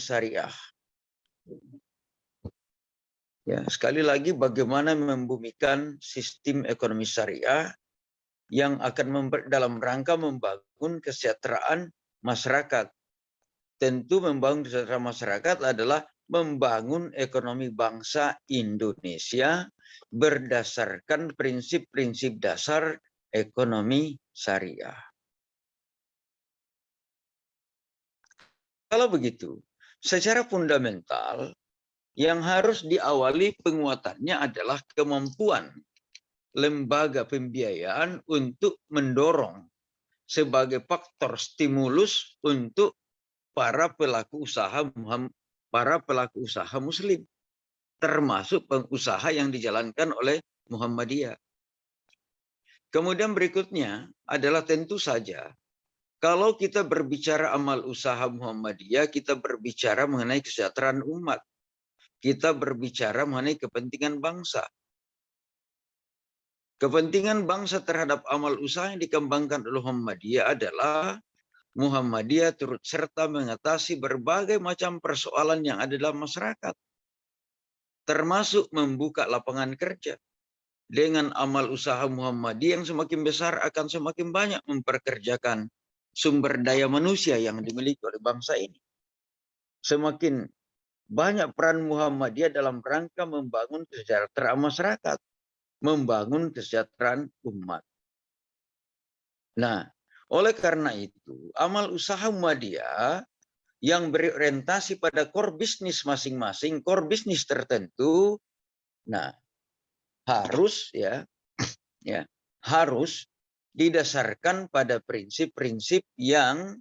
syariah. Ya, sekali lagi bagaimana membumikan sistem ekonomi syariah yang akan dalam rangka membangun kesejahteraan masyarakat. Tentu membangun kesejahteraan masyarakat adalah membangun ekonomi bangsa Indonesia berdasarkan prinsip-prinsip dasar ekonomi syariah. Kalau begitu, secara fundamental yang harus diawali penguatannya adalah kemampuan lembaga pembiayaan untuk mendorong sebagai faktor stimulus untuk para pelaku usaha Muslim, termasuk pengusaha yang dijalankan oleh Muhammadiyah. Kemudian berikutnya adalah tentu saja kalau kita berbicara amal usaha Muhammadiyah, kita berbicara mengenai kesejahteraan umat. Kita berbicara mengenai kepentingan bangsa. Kepentingan bangsa terhadap amal usaha yang dikembangkan oleh Muhammadiyah adalah Muhammadiyah turut serta mengatasi berbagai macam persoalan yang ada dalam masyarakat. Termasuk membuka lapangan kerja. Dengan amal usaha Muhammadiyah yang semakin besar akan semakin banyak memperkerjakan sumber daya manusia yang dimiliki oleh bangsa ini. Semakin banyak peran Muhammadiyah dalam rangka membangun kesejahteraan masyarakat, membangun kesejahteraan umat. Nah, oleh karena itu, amal usaha Muhammadiyah yang berorientasi pada core bisnis masing-masing, core bisnis tertentu, nah harus harus didasarkan pada prinsip-prinsip yang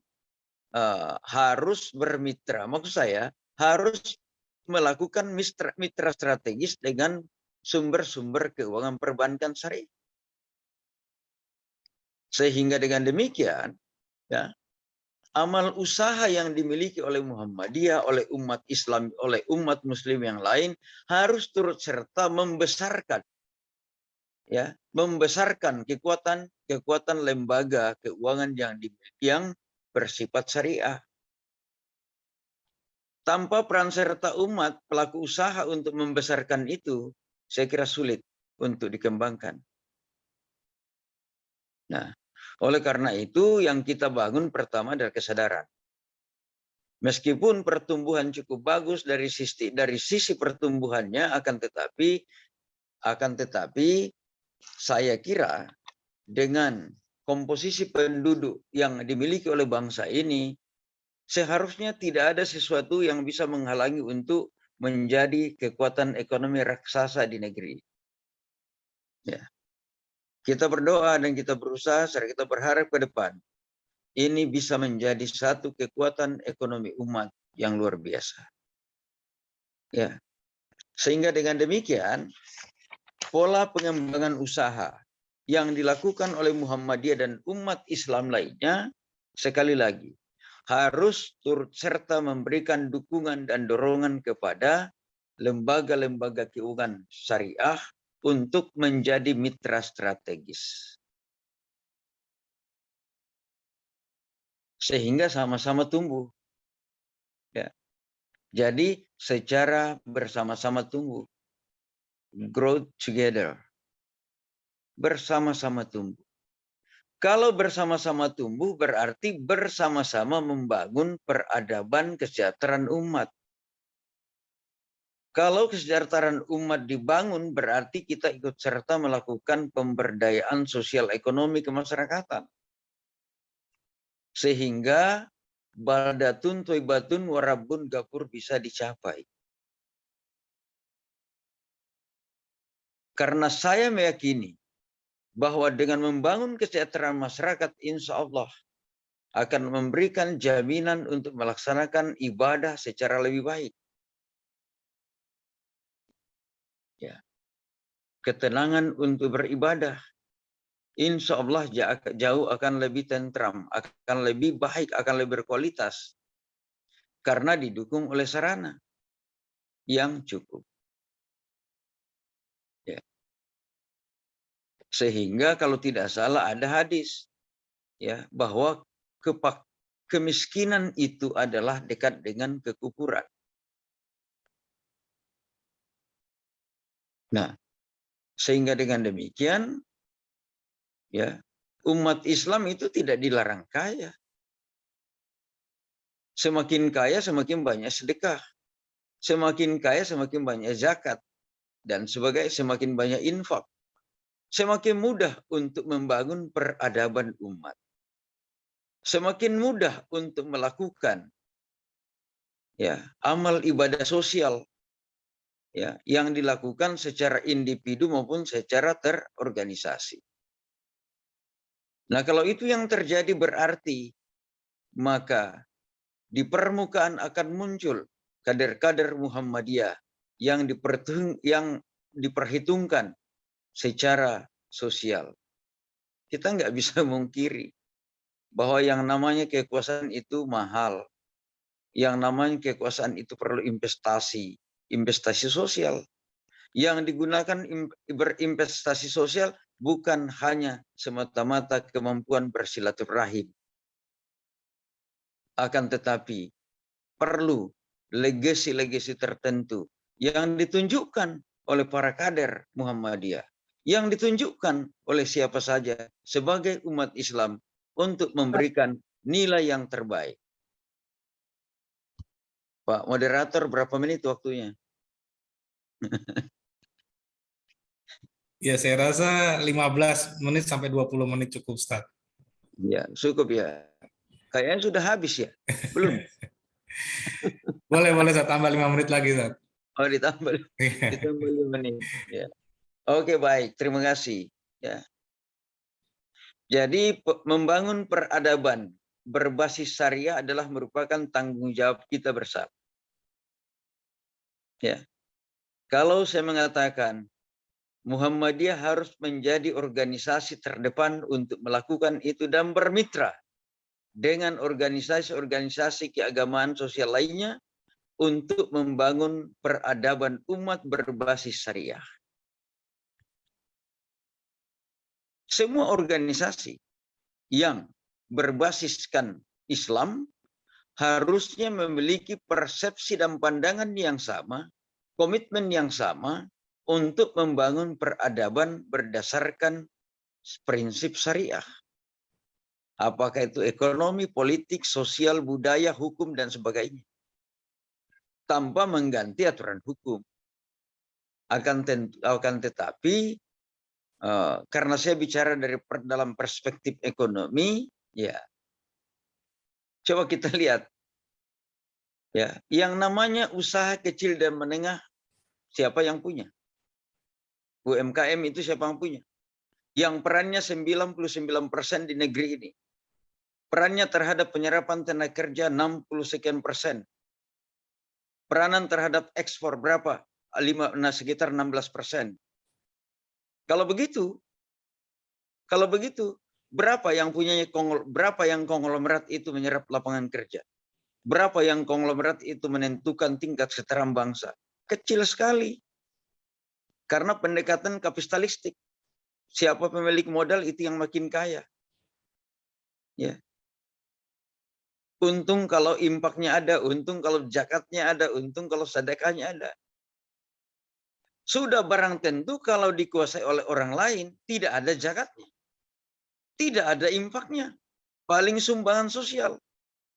harus bermitra. Maksud saya harus melakukan mitra strategis dengan sumber-sumber keuangan perbankan syariah. Sehingga dengan demikian, ya, amal usaha yang dimiliki oleh Muhammadiyah, oleh umat Islam, oleh umat Muslim yang lain harus turut serta membesarkan, ya, membesarkan kekuatan lembaga keuangan yang bersifat syariah. Tanpa peran serta umat, pelaku usaha untuk membesarkan itu, saya kira sulit untuk dikembangkan. Nah, oleh karena itu yang kita bangun pertama adalah kesadaran. Meskipun pertumbuhan cukup bagus dari sisi pertumbuhannya, akan tetapi saya kira dengan komposisi penduduk yang dimiliki oleh bangsa ini, seharusnya tidak ada sesuatu yang bisa menghalangi untuk menjadi kekuatan ekonomi raksasa di negeri. Ya. Kita berdoa dan kita berusaha, serta kita berharap ke depan ini bisa menjadi satu kekuatan ekonomi umat yang luar biasa. Ya. Sehingga dengan demikian pola pengembangan usaha yang dilakukan oleh Muhammadiyah dan umat Islam lainnya sekali lagi harus turut serta memberikan dukungan dan dorongan kepada lembaga-lembaga keuangan syariah untuk menjadi mitra strategis. Sehingga sama-sama tumbuh. Ya. Jadi secara bersama-sama tumbuh. Grow together. Bersama-sama tumbuh. Kalau bersama-sama tumbuh berarti bersama-sama membangun peradaban kesejahteraan umat. Kalau kesejahteraan umat dibangun berarti kita ikut serta melakukan pemberdayaan sosial ekonomi kemasyarakatan. Sehingga baldatun toibatun warabun gafur bisa dicapai. Karena saya meyakini bahwa dengan membangun kesejahteraan masyarakat, insya Allah akan memberikan jaminan untuk melaksanakan ibadah secara lebih baik. Ya. Ketenangan untuk beribadah, insya Allah jauh akan lebih tentram, akan lebih baik, akan lebih berkualitas. Karena didukung oleh sarana yang cukup. Ya. Sehingga kalau tidak salah ada hadis, ya, bahwa kemiskinan itu adalah dekat dengan kekufuran. Nah, sehingga dengan demikian, ya, umat Islam itu tidak dilarang kaya. Semakin kaya, semakin banyak sedekah. Semakin kaya, semakin banyak zakat. Dan semakin banyak infak. Semakin mudah untuk membangun peradaban umat. Semakin mudah untuk melakukan amal ibadah sosial yang dilakukan secara individu maupun secara terorganisasi. Nah, kalau itu yang terjadi berarti maka di permukaan akan muncul kader-kader Muhammadiyah yang diperhitungkan secara sosial. Kita nggak bisa mungkiri bahwa yang namanya kekuasaan itu mahal. Yang namanya kekuasaan itu perlu investasi sosial. Yang digunakan berinvestasi sosial bukan hanya semata-mata kemampuan bersilaturahim. Akan tetapi perlu legasi-legasi tertentu yang ditunjukkan oleh para kader Muhammadiyah, yang ditunjukkan oleh siapa saja sebagai umat Islam untuk memberikan nilai yang terbaik. Pak moderator, berapa menit waktunya? Ya, saya rasa 15 menit sampai 20 menit cukup, Ustaz. Ya, cukup ya. Kayaknya sudah habis ya? Belum? Boleh saya tambah 5 menit lagi, Ustaz. Oh, ditambah 5 menit. Ya. Oke, baik. Terima kasih. Ya. Jadi membangun peradaban berbasis syariah adalah merupakan tanggung jawab kita bersama. Ya. Kalau saya mengatakan Muhammadiyah harus menjadi organisasi terdepan untuk melakukan itu dan bermitra dengan organisasi-organisasi keagamaan sosial lainnya untuk membangun peradaban umat berbasis syariah. Semua organisasi yang berbasiskan Islam harusnya memiliki persepsi dan pandangan yang sama, komitmen yang sama untuk membangun peradaban berdasarkan prinsip syariah. Apakah itu ekonomi, politik, sosial, budaya, hukum, dan sebagainya. Tanpa mengganti aturan hukum. Akan tetapi, karena saya bicara dalam perspektif ekonomi, ya, coba kita lihat. Ya, yang namanya usaha kecil dan menengah, siapa yang punya? UMKM itu siapa yang punya? Yang perannya 99% di negeri ini. Perannya terhadap penyerapan tenaga kerja 60 sekian persen. Peranan terhadap ekspor berapa? Sekitar 16%. Kalau begitu, berapa yang konglomerat itu menyerap lapangan kerja? Berapa yang konglomerat itu menentukan tingkat kesetaraan bangsa? Kecil sekali. Karena pendekatan kapitalistik. Siapa pemilik modal itu yang makin kaya. Ya. Untung kalau impaknya ada, untung kalau zakatnya ada, untung kalau sedekahnya ada. Sudah barang tentu kalau dikuasai oleh orang lain, tidak ada zakatnya. Tidak ada impaknya. Paling sumbangan sosial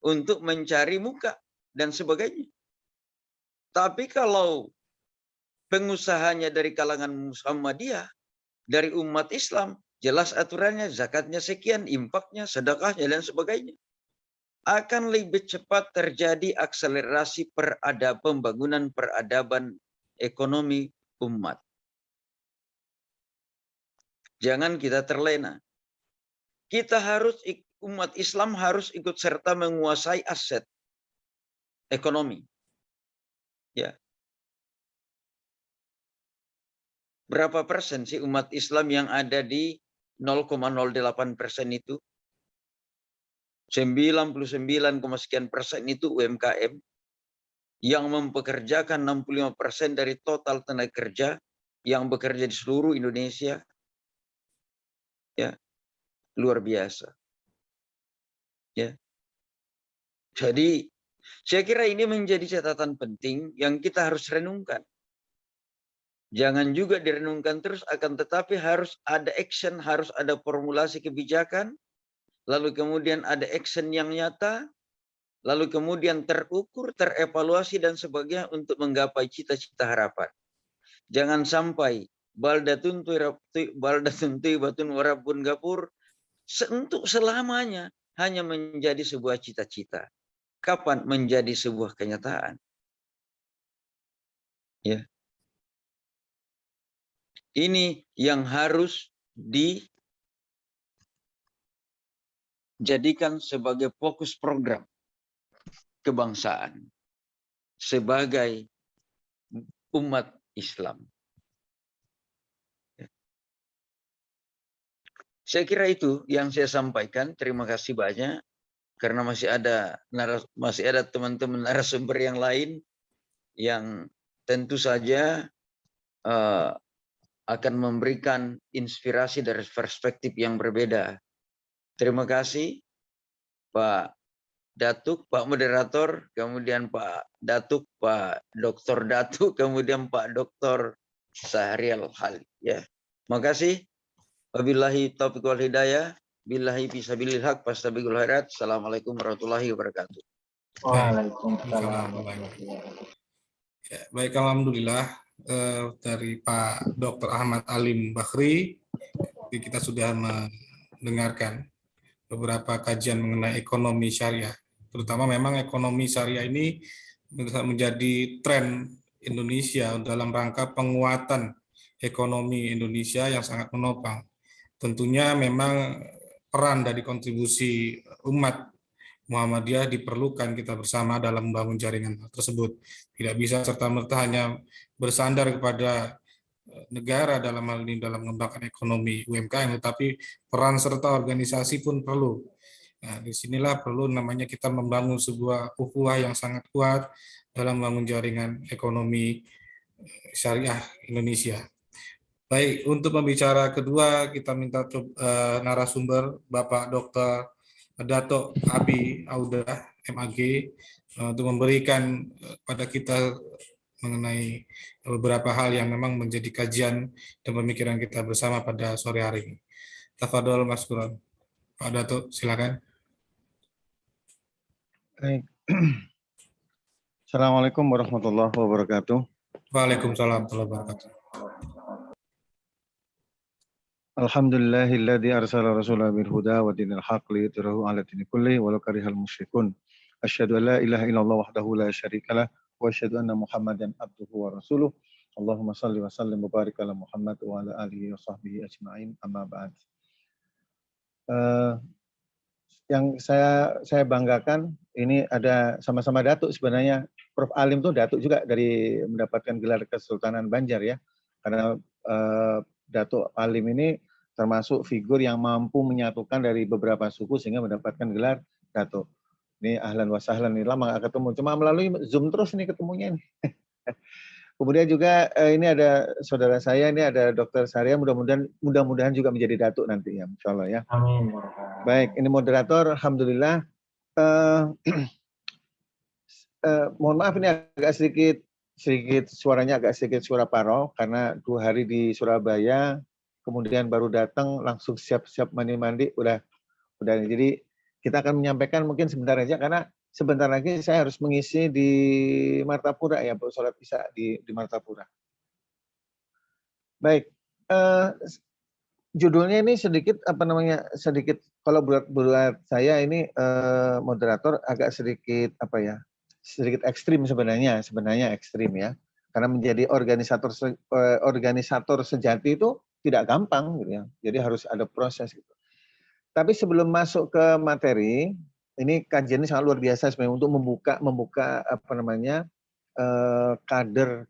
untuk mencari muka dan sebagainya. Tapi kalau pengusahanya dari kalangan Muhammadiyah, dari umat Islam, jelas aturannya, zakatnya sekian, impaknya, sedekahnya, dan sebagainya. Akan lebih cepat terjadi akselerasi pembangunan peradaban ekonomi umat. Jangan kita terlena. Umat Islam harus ikut serta menguasai aset ekonomi. Ya. Berapa persen sih umat Islam yang ada di 0,08% itu? 99, sekian persen itu UMKM yang mempekerjakan 65% dari total tenaga kerja yang bekerja di seluruh Indonesia. Ya, luar biasa. Ya. Jadi saya kira ini menjadi catatan penting yang kita harus renungkan. Jangan juga direnungkan terus, akan tetapi harus ada action, harus ada formulasi kebijakan, lalu kemudian ada action yang nyata, lalu kemudian terukur, terevaluasi dan sebagainya untuk menggapai cita-cita harapan. Jangan sampai baldatun batun warabun gapur untuk selamanya hanya menjadi sebuah cita-cita. Kapan menjadi sebuah kenyataan? Ya. Ini yang harus dijadikan sebagai fokus program kebangsaan sebagai umat Islam. Saya kira itu yang saya sampaikan. Terima kasih banyak karena masih ada teman-teman narasumber yang lain yang tentu saja akan memberikan inspirasi dari perspektif yang berbeda. Terima kasih Pak Datuk, Pak Moderator, kemudian Pak Datuk, Pak Dr. Datuk, kemudian Pak Dr. Sahrial Khalid. Ya, makasih. Wabillahi taufiq wal hidayah. Billahi fisabilil haq fastabiqul khairat. Assalamualaikum warahmatullahi wabarakatuh. Waalaikumsalam. Ya, baik, alhamdulillah dari Pak Dr. Ahmad Alim Bakhri kita sudah mendengarkan beberapa kajian mengenai ekonomi syariah. Terutama memang ekonomi syariah ini menjadi tren Indonesia dalam rangka penguatan ekonomi Indonesia yang sangat menopang. Tentunya memang peran dari kontribusi umat Muhammadiyah diperlukan kita bersama dalam membangun jaringan tersebut. Tidak bisa serta-merta hanya bersandar kepada negara dalam hal ini dalam mengembangkan ekonomi UMKM, tetapi peran serta organisasi pun perlu. Nah, disinilah perlu namanya kita membangun sebuah ukhuwah yang sangat kuat dalam membangun jaringan ekonomi syariah Indonesia. Baik, untuk pembicara kedua kita minta narasumber Bapak Dr. Dato Abi Audah, MAG, untuk memberikan pada kita mengenai beberapa hal yang memang menjadi kajian dan pemikiran kita bersama pada sore hari ini. Tafadhol Mas Kuron. Pak Dato, silakan. Baik. Assalamualaikum warahmatullahi wabarakatuh. Waalaikumsalam warahmatullahi wabarakatuh. Alhamdulillahilladzi arsala rasulahu bil huda wa dinil haqq liyudhhirahu 'ala dini kulli walau karihal musyrikun. Asyhadu an la ilaha illallah wahdahu la syarikalah wa asyhadu anna Muhammadan abduhu wa rasuluh. Allahumma shalli wa sallim wa barik ala Muhammad wa ala alihi wa sahbihi ajma'in. Amma ba'd. Yang saya banggakan ini ada sama-sama datuk sebenarnya. Prof Alim tuh datuk juga dari mendapatkan gelar Kesultanan Banjar ya. Karena Datuk Alim ini termasuk figur yang mampu menyatukan dari beberapa suku sehingga mendapatkan gelar datuk. Ini ahlan wa sahlan, ini lama nggak ketemu, cuma melalui Zoom terus ini ketemunya ini. Kemudian juga ini ada saudara saya, ini ada Dr. Saria, mudah-mudahan juga menjadi datuk nanti ya, insya Allah ya. Amin. Baik, ini moderator, alhamdulillah. Mohon maaf ini agak sedikit suaranya agak sedikit suara parau karena 2 hari di Surabaya, kemudian baru datang langsung siap-siap mandi-mandi udah. Jadi kita akan menyampaikan mungkin sebentar aja karena sebentar lagi saya harus mengisi di Martapura ya, sholat Isya di Martapura. Baik, judulnya ini sedikit sedikit kalau buat saya ini moderator agak sedikit sedikit ekstrim sebenarnya ekstrim ya, karena menjadi organisator sejati itu tidak gampang gitu ya, jadi harus ada proses gitu. Tapi sebelum masuk ke materi, ini kajian ini sangat luar biasa sebenarnya untuk membuka kader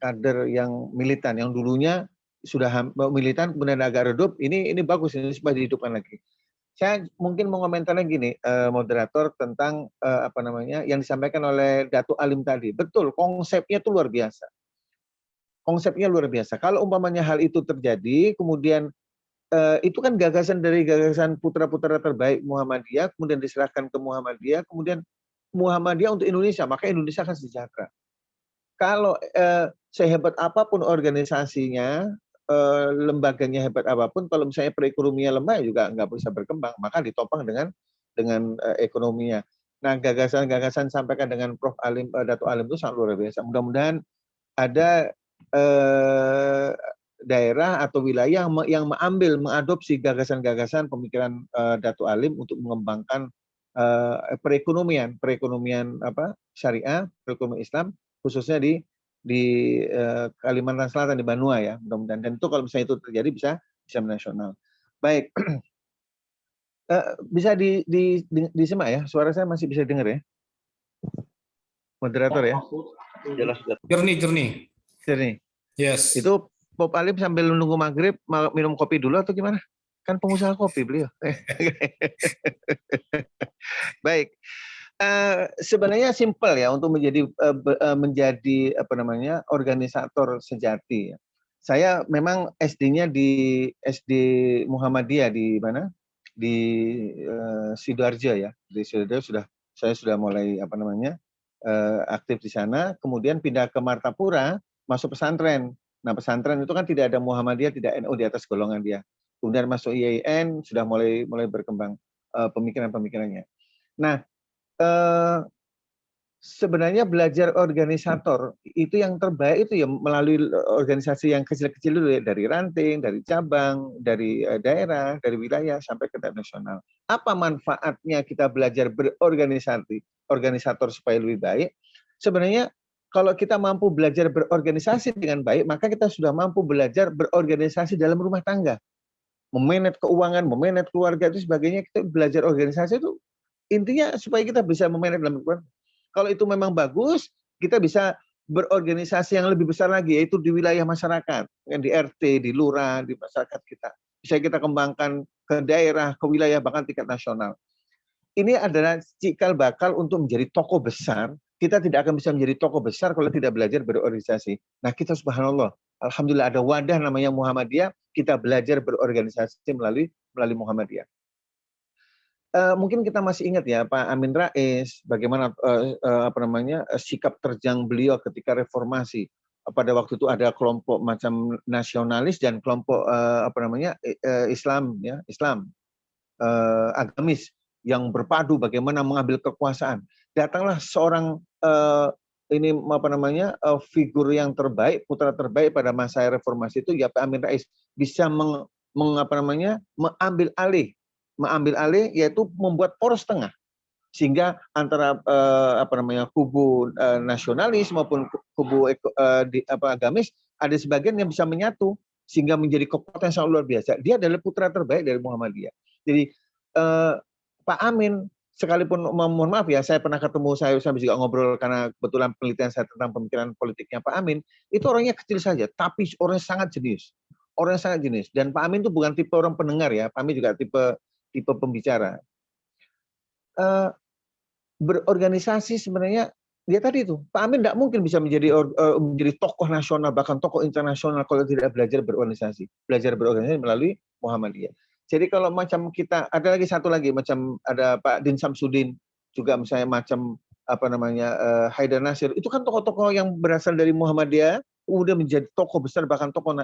yang militan yang dulunya sudah militan kemudian agak redup, ini bagus, ini supaya dihidupkan lagi. Saya mungkin mau komentar lagi nih moderator tentang yang disampaikan oleh Datuk Alim tadi. Betul, konsepnya itu luar biasa. Konsepnya luar biasa. Kalau umpamanya hal itu terjadi, kemudian itu kan gagasan dari putra-putra terbaik Muhammadiyah, kemudian diserahkan ke Muhammadiyah, kemudian Muhammadiyah untuk Indonesia, maka Indonesia akan sejahtera. Kalau sehebat apapun organisasinya, lembaganya hebat apapun, kalau misalnya perekonomian lemah juga nggak bisa berkembang, maka ditopang dengan ekonominya. Nah, gagasan-gagasan sampaikan dengan Prof. Alim, Dato' Alim itu sangat luar biasa. Mudah-mudahan ada daerah atau wilayah yang mengadopsi gagasan-gagasan pemikiran Dato' Alim untuk mengembangkan perekonomian syariah, perekonomian Islam, khususnya di Kalimantan Selatan, di Banua ya, mudah-mudahan. Dan itu kalau misalnya itu terjadi bisa nasional. Baik, bisa disimak ya, suara saya masih bisa dengar ya, moderator ya. Jelas. Jernih. Yes. Itu Pop Alim sambil menunggu maghrib minum kopi dulu atau gimana? Kan pengusaha kopi beliau. Baik. Sebenarnya simpel ya untuk menjadi organisator sejati. Saya memang SD-nya di SD Muhammadiyah di mana? Di Sidoarjo ya. Di Sidoarjo saya sudah mulai aktif di sana. Kemudian pindah ke Martapura, masuk pesantren. Nah, pesantren itu kan tidak ada Muhammadiyah, tidak NU di atas golongan dia. Kemudian masuk IAIN, sudah mulai berkembang pemikiran-pemikirannya. Nah, sebenarnya belajar organisator itu yang terbaik itu ya melalui organisasi yang kecil-kecil dulu ya, dari ranting, dari cabang, dari daerah, dari wilayah sampai ke tingkat nasional. Apa manfaatnya kita belajar berorganisator supaya lebih baik? Sebenarnya kalau kita mampu belajar berorganisasi dengan baik, maka kita sudah mampu belajar berorganisasi dalam rumah tangga. Memanage keuangan, memanage keluarga itu sebagainya, kita belajar organisasi itu intinya supaya kita bisa memanage dalam keluarga. Kalau itu memang bagus, kita bisa berorganisasi yang lebih besar lagi, yaitu di wilayah masyarakat, di RT, di lurah, di masyarakat kita. Bisa kita kembangkan ke daerah, ke wilayah, bahkan tingkat nasional. Ini adalah cikal bakal untuk menjadi tokoh besar. Kita tidak akan bisa menjadi tokoh besar kalau tidak belajar berorganisasi. Nah, kita subhanallah, alhamdulillah ada wadah namanya Muhammadiyah, kita belajar berorganisasi melalui Muhammadiyah. Mungkin kita masih ingat ya Pak Amin Rais, bagaimana sikap terjang beliau ketika reformasi. Pada waktu itu ada kelompok macam nasionalis dan kelompok Islam agamis yang berpadu bagaimana mengambil kekuasaan. Datanglah seorang figur yang terbaik, putra terbaik pada masa reformasi itu ya Pak Amin Rais, bisa mengambil alih, yaitu membuat poros tengah, sehingga antara kubu nasionalis maupun kubu agamis ada sebagian yang bisa menyatu sehingga menjadi kekuatan yang sangat luar biasa. Dia adalah putra terbaik dari Muhammadiyah. Jadi Pak Amin, sekalipun mohon maaf ya, saya pernah ketemu, saya juga ngobrol karena kebetulan penelitian saya tentang pemikiran politiknya Pak Amin, itu orangnya kecil saja, tapi orangnya sangat jenius. Dan Pak Amin itu bukan tipe orang pendengar ya, Pak Amin juga tipe pembicara. Berorganisasi sebenarnya dia tadi itu, Pak Amin tidak mungkin bisa menjadi tokoh nasional bahkan tokoh internasional kalau tidak belajar berorganisasi melalui Muhammadiyah. Jadi kalau macam kita ada lagi satu lagi macam ada Pak Din Samsudin juga misalnya macam Haidar Nasir, itu kan tokoh-tokoh yang berasal dari Muhammadiyah udah menjadi tokoh besar bahkan tokoh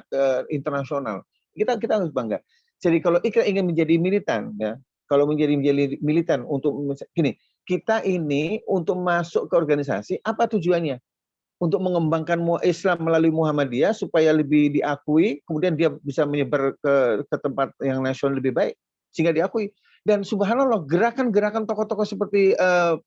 internasional. Kita harus bangga. Jadi kalau kita ingin menjadi militan ya, kalau menjadi militan untuk gini, kita ini untuk masuk ke organisasi apa tujuannya? Untuk mengembangkan Islam melalui Muhammadiyah supaya lebih diakui, kemudian dia bisa menyebar ke tempat yang nasional lebih baik sehingga diakui. Dan subhanallah gerakan-gerakan tokoh-tokoh seperti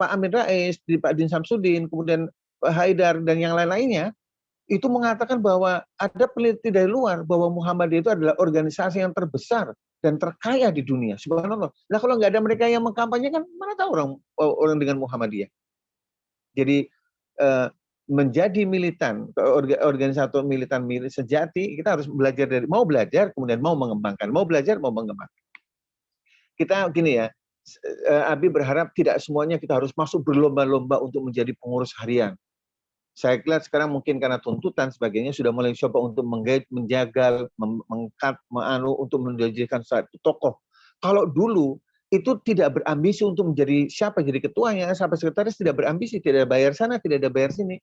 Pak Amin Rais, Pak Din Samsudin, kemudian Pak Haidar dan yang lain-lainnya itu mengatakan bahwa ada peneliti dari luar bahwa Muhammadiyah itu adalah organisasi yang terbesar dan terkaya di dunia. Subhanallah. Nah kalau nggak ada mereka yang mengkampanyekan, mana tahu orang dengan Muhammadiyah. Jadi menjadi militan, organisator militan sejati, kita harus belajar mau belajar, kemudian mau mengembangkan. Mau belajar, mau mengembangkan. Kita gini ya, Abi berharap tidak semuanya kita harus masuk berlomba-lomba untuk menjadi pengurus harian. Saya lihat sekarang mungkin karena tuntutan sebagainya sudah mulai coba untuk menjaga, untuk menjadikan satu tokoh. Kalau dulu itu tidak berambisi untuk menjadi siapa jadi ketuanya, siapa sekretaris, tidak berambisi, tidak ada bayar sana, tidak ada bayar sini.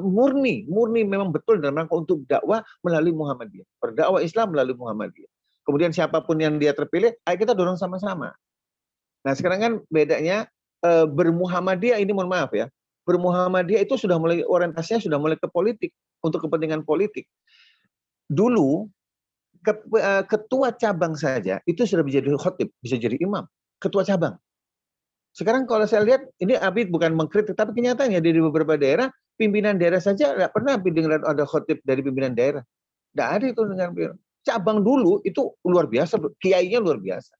Murni memang betul dalam rangka untuk dakwah melalui Muhammadiyah, berdakwah Islam melalui Muhammadiyah. Kemudian siapapun yang dia terpilih, ayo kita dorong sama-sama. Nah sekarang kan bedanya bermuhammadiyah ini, mohon maaf ya, bermuhammadiyah itu sudah mulai orientasinya sudah mulai ke politik, untuk kepentingan politik. Dulu ketua cabang saja itu sudah bisa jadi khotib, bisa jadi imam, ketua cabang. Sekarang kalau saya lihat, ini Abi bukan mengkritik, tapi kenyataannya di beberapa daerah, pimpinan daerah saja nggak pernah dengar ada khotib dari pimpinan daerah. Nggak ada itu dengan cabang dulu, itu luar biasa, kiainya luar biasa.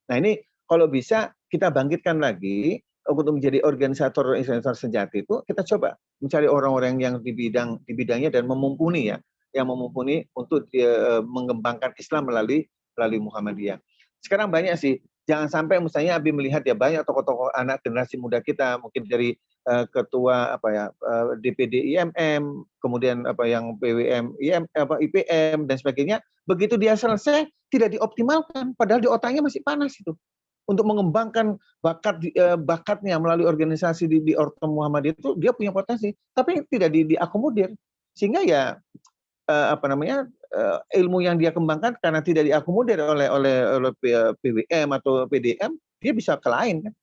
Nah ini kalau bisa kita bangkitkan lagi, untuk menjadi organisator sejati itu, kita coba mencari orang-orang yang di bidangnya dan memumpuni ya, yang memumpuni untuk mengembangkan Islam melalui Muhammadiyah. Sekarang banyak sih, jangan sampai misalnya Abi melihat ya banyak tokoh-tokoh anak generasi muda kita, mungkin dari ketua DPD IMM, kemudian yang PWM IPM dan sebagainya, begitu dia selesai tidak dioptimalkan, padahal di otaknya masih panas itu untuk mengembangkan bakatnya melalui organisasi di Ortom Muhammadiyah itu, dia punya potensi, tapi tidak diakomodir, sehingga ya ilmu yang dia kembangkan karena tidak diakomodir oleh PWM atau PDM, dia bisa ke lain kan,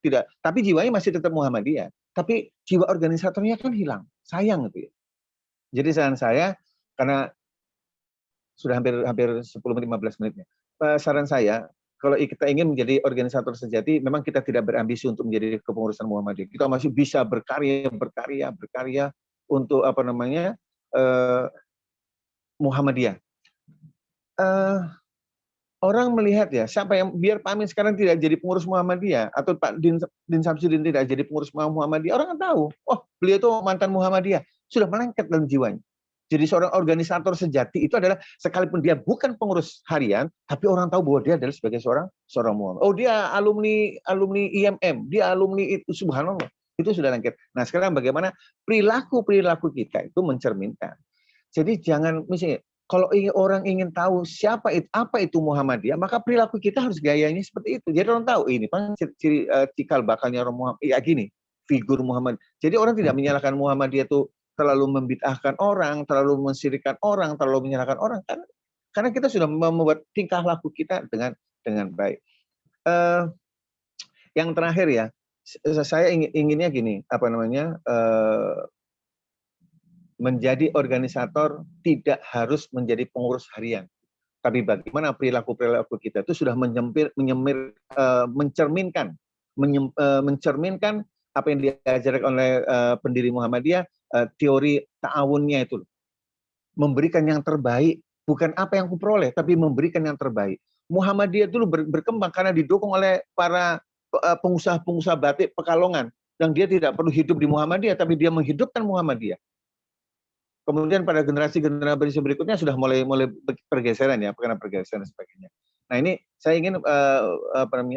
tidak, tapi jiwanya masih tetap Muhammadiyah, tapi jiwa organisatornya kan hilang, sayang itu ya. Jadi saran saya, karena sudah hampir 10-15 menitnya, saran saya, kalau kita ingin menjadi organisator sejati, memang kita tidak berambisi untuk menjadi kepengurusan Muhammadiyah. Kita masih bisa berkarya untuk Muhammadiyah. Orang melihat ya, siapa yang biar Pak Amin sekarang tidak jadi pengurus Muhammadiyah atau Pak Din Samsudin tidak jadi pengurus Muhammadiyah, orang kan tahu, oh beliau itu mantan Muhammadiyah, sudah melengket dalam jiwanya. Jadi seorang organisator sejati itu adalah sekalipun dia bukan pengurus harian, tapi orang tahu bahwa dia adalah sebagai seorang Muhammad. Oh dia alumni IMM, dia alumni itu, subhanallah, itu sudah lengket. Nah sekarang bagaimana perilaku kita itu mencerminkan. Jadi jangan misalnya kalau orang ingin tahu apa itu Muhammadiyah, maka perilaku kita harus gayanya seperti itu. Jadi orang tahu ini kan ciri cikal bakalnya orang Muhammad, ya gini figur Muhammad. Jadi orang tidak menyalahkan Muhammadiyah itu terlalu membid'ahkan orang, terlalu mensyirikkan orang, terlalu menyalahkan orang, karena kita sudah membuat tingkah laku kita dengan baik. Yang terakhir ya, saya inginnya gini, menjadi organisator tidak harus menjadi pengurus harian, tapi bagaimana perilaku kita itu sudah mencerminkan apa yang diajarkan oleh pendiri Muhammadiyah, teori ta'awunnya itu, memberikan yang terbaik, bukan apa yang kuperoleh, tapi memberikan yang terbaik. Muhammadiyah dulu berkembang karena didukung oleh para pengusaha-pengusaha batik Pekalongan, yang dia tidak perlu hidup di Muhammadiyah, tapi dia menghidupkan Muhammadiyah. Kemudian pada generasi berikutnya sudah mulai pergeseran ya, karena pergeseran dan sebagainya. Nah ini saya ingin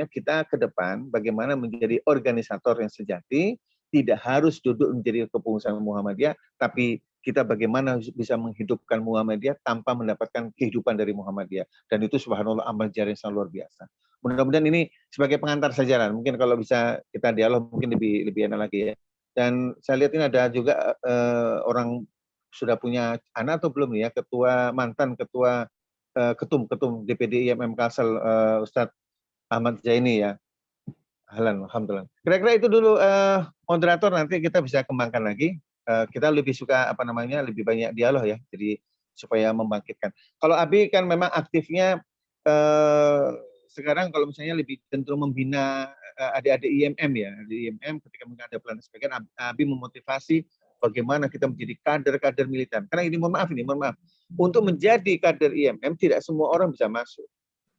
kita ke depan bagaimana menjadi organisator yang sejati, tidak harus duduk menjadi kepengurusan Muhammadiyah, tapi kita bagaimana bisa menghidupkan Muhammadiyah tanpa mendapatkan kehidupan dari Muhammadiyah. Dan itu subhanallah amal jariah yang luar biasa. Mudah-mudahan ini sebagai pengantar saja lah. Mungkin kalau bisa kita dialog mungkin lebih enak lagi ya. Dan saya lihat ini ada juga orang sudah punya anak atau belum ya, mantan ketua ketum DPD IMM Kalsel, Ustadz Ahmad Zaini ya. Alhamdulillah. Kira-kira itu dulu moderator, nanti kita bisa kembangkan lagi. Kita lebih suka lebih banyak dialog ya, jadi supaya membangkitkan. Kalau Abi kan memang aktifnya sekarang kalau misalnya lebih cenderung membina adik-adik IMM ya, di IMM ketika ada pelatihan sebagainya, Abi memotivasi bagaimana kita menjadi kader militan. Karena ini mohon maaf, untuk menjadi kader IMM tidak semua orang bisa masuk.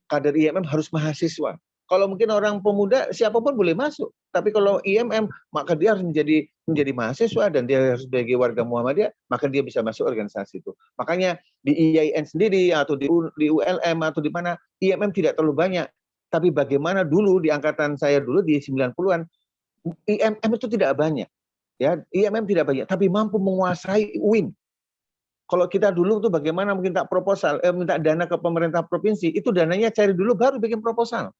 Kader IMM harus mahasiswa. Kalau mungkin orang pemuda siapapun boleh masuk, tapi kalau IMM maka dia harus menjadi mahasiswa dan dia harus sebagai warga Muhammadiyah, maka dia bisa masuk organisasi itu. Makanya di IAIN sendiri atau di ULM atau di mana IMM tidak terlalu banyak. Tapi bagaimana dulu di angkatan saya dulu di 90-an IMM itu tidak banyak. Ya, IMM tidak banyak, tapi mampu menguasai UIN. Kalau kita dulu tuh bagaimana minta proposal, minta dana ke pemerintah provinsi, itu dananya cari dulu baru bikin proposal.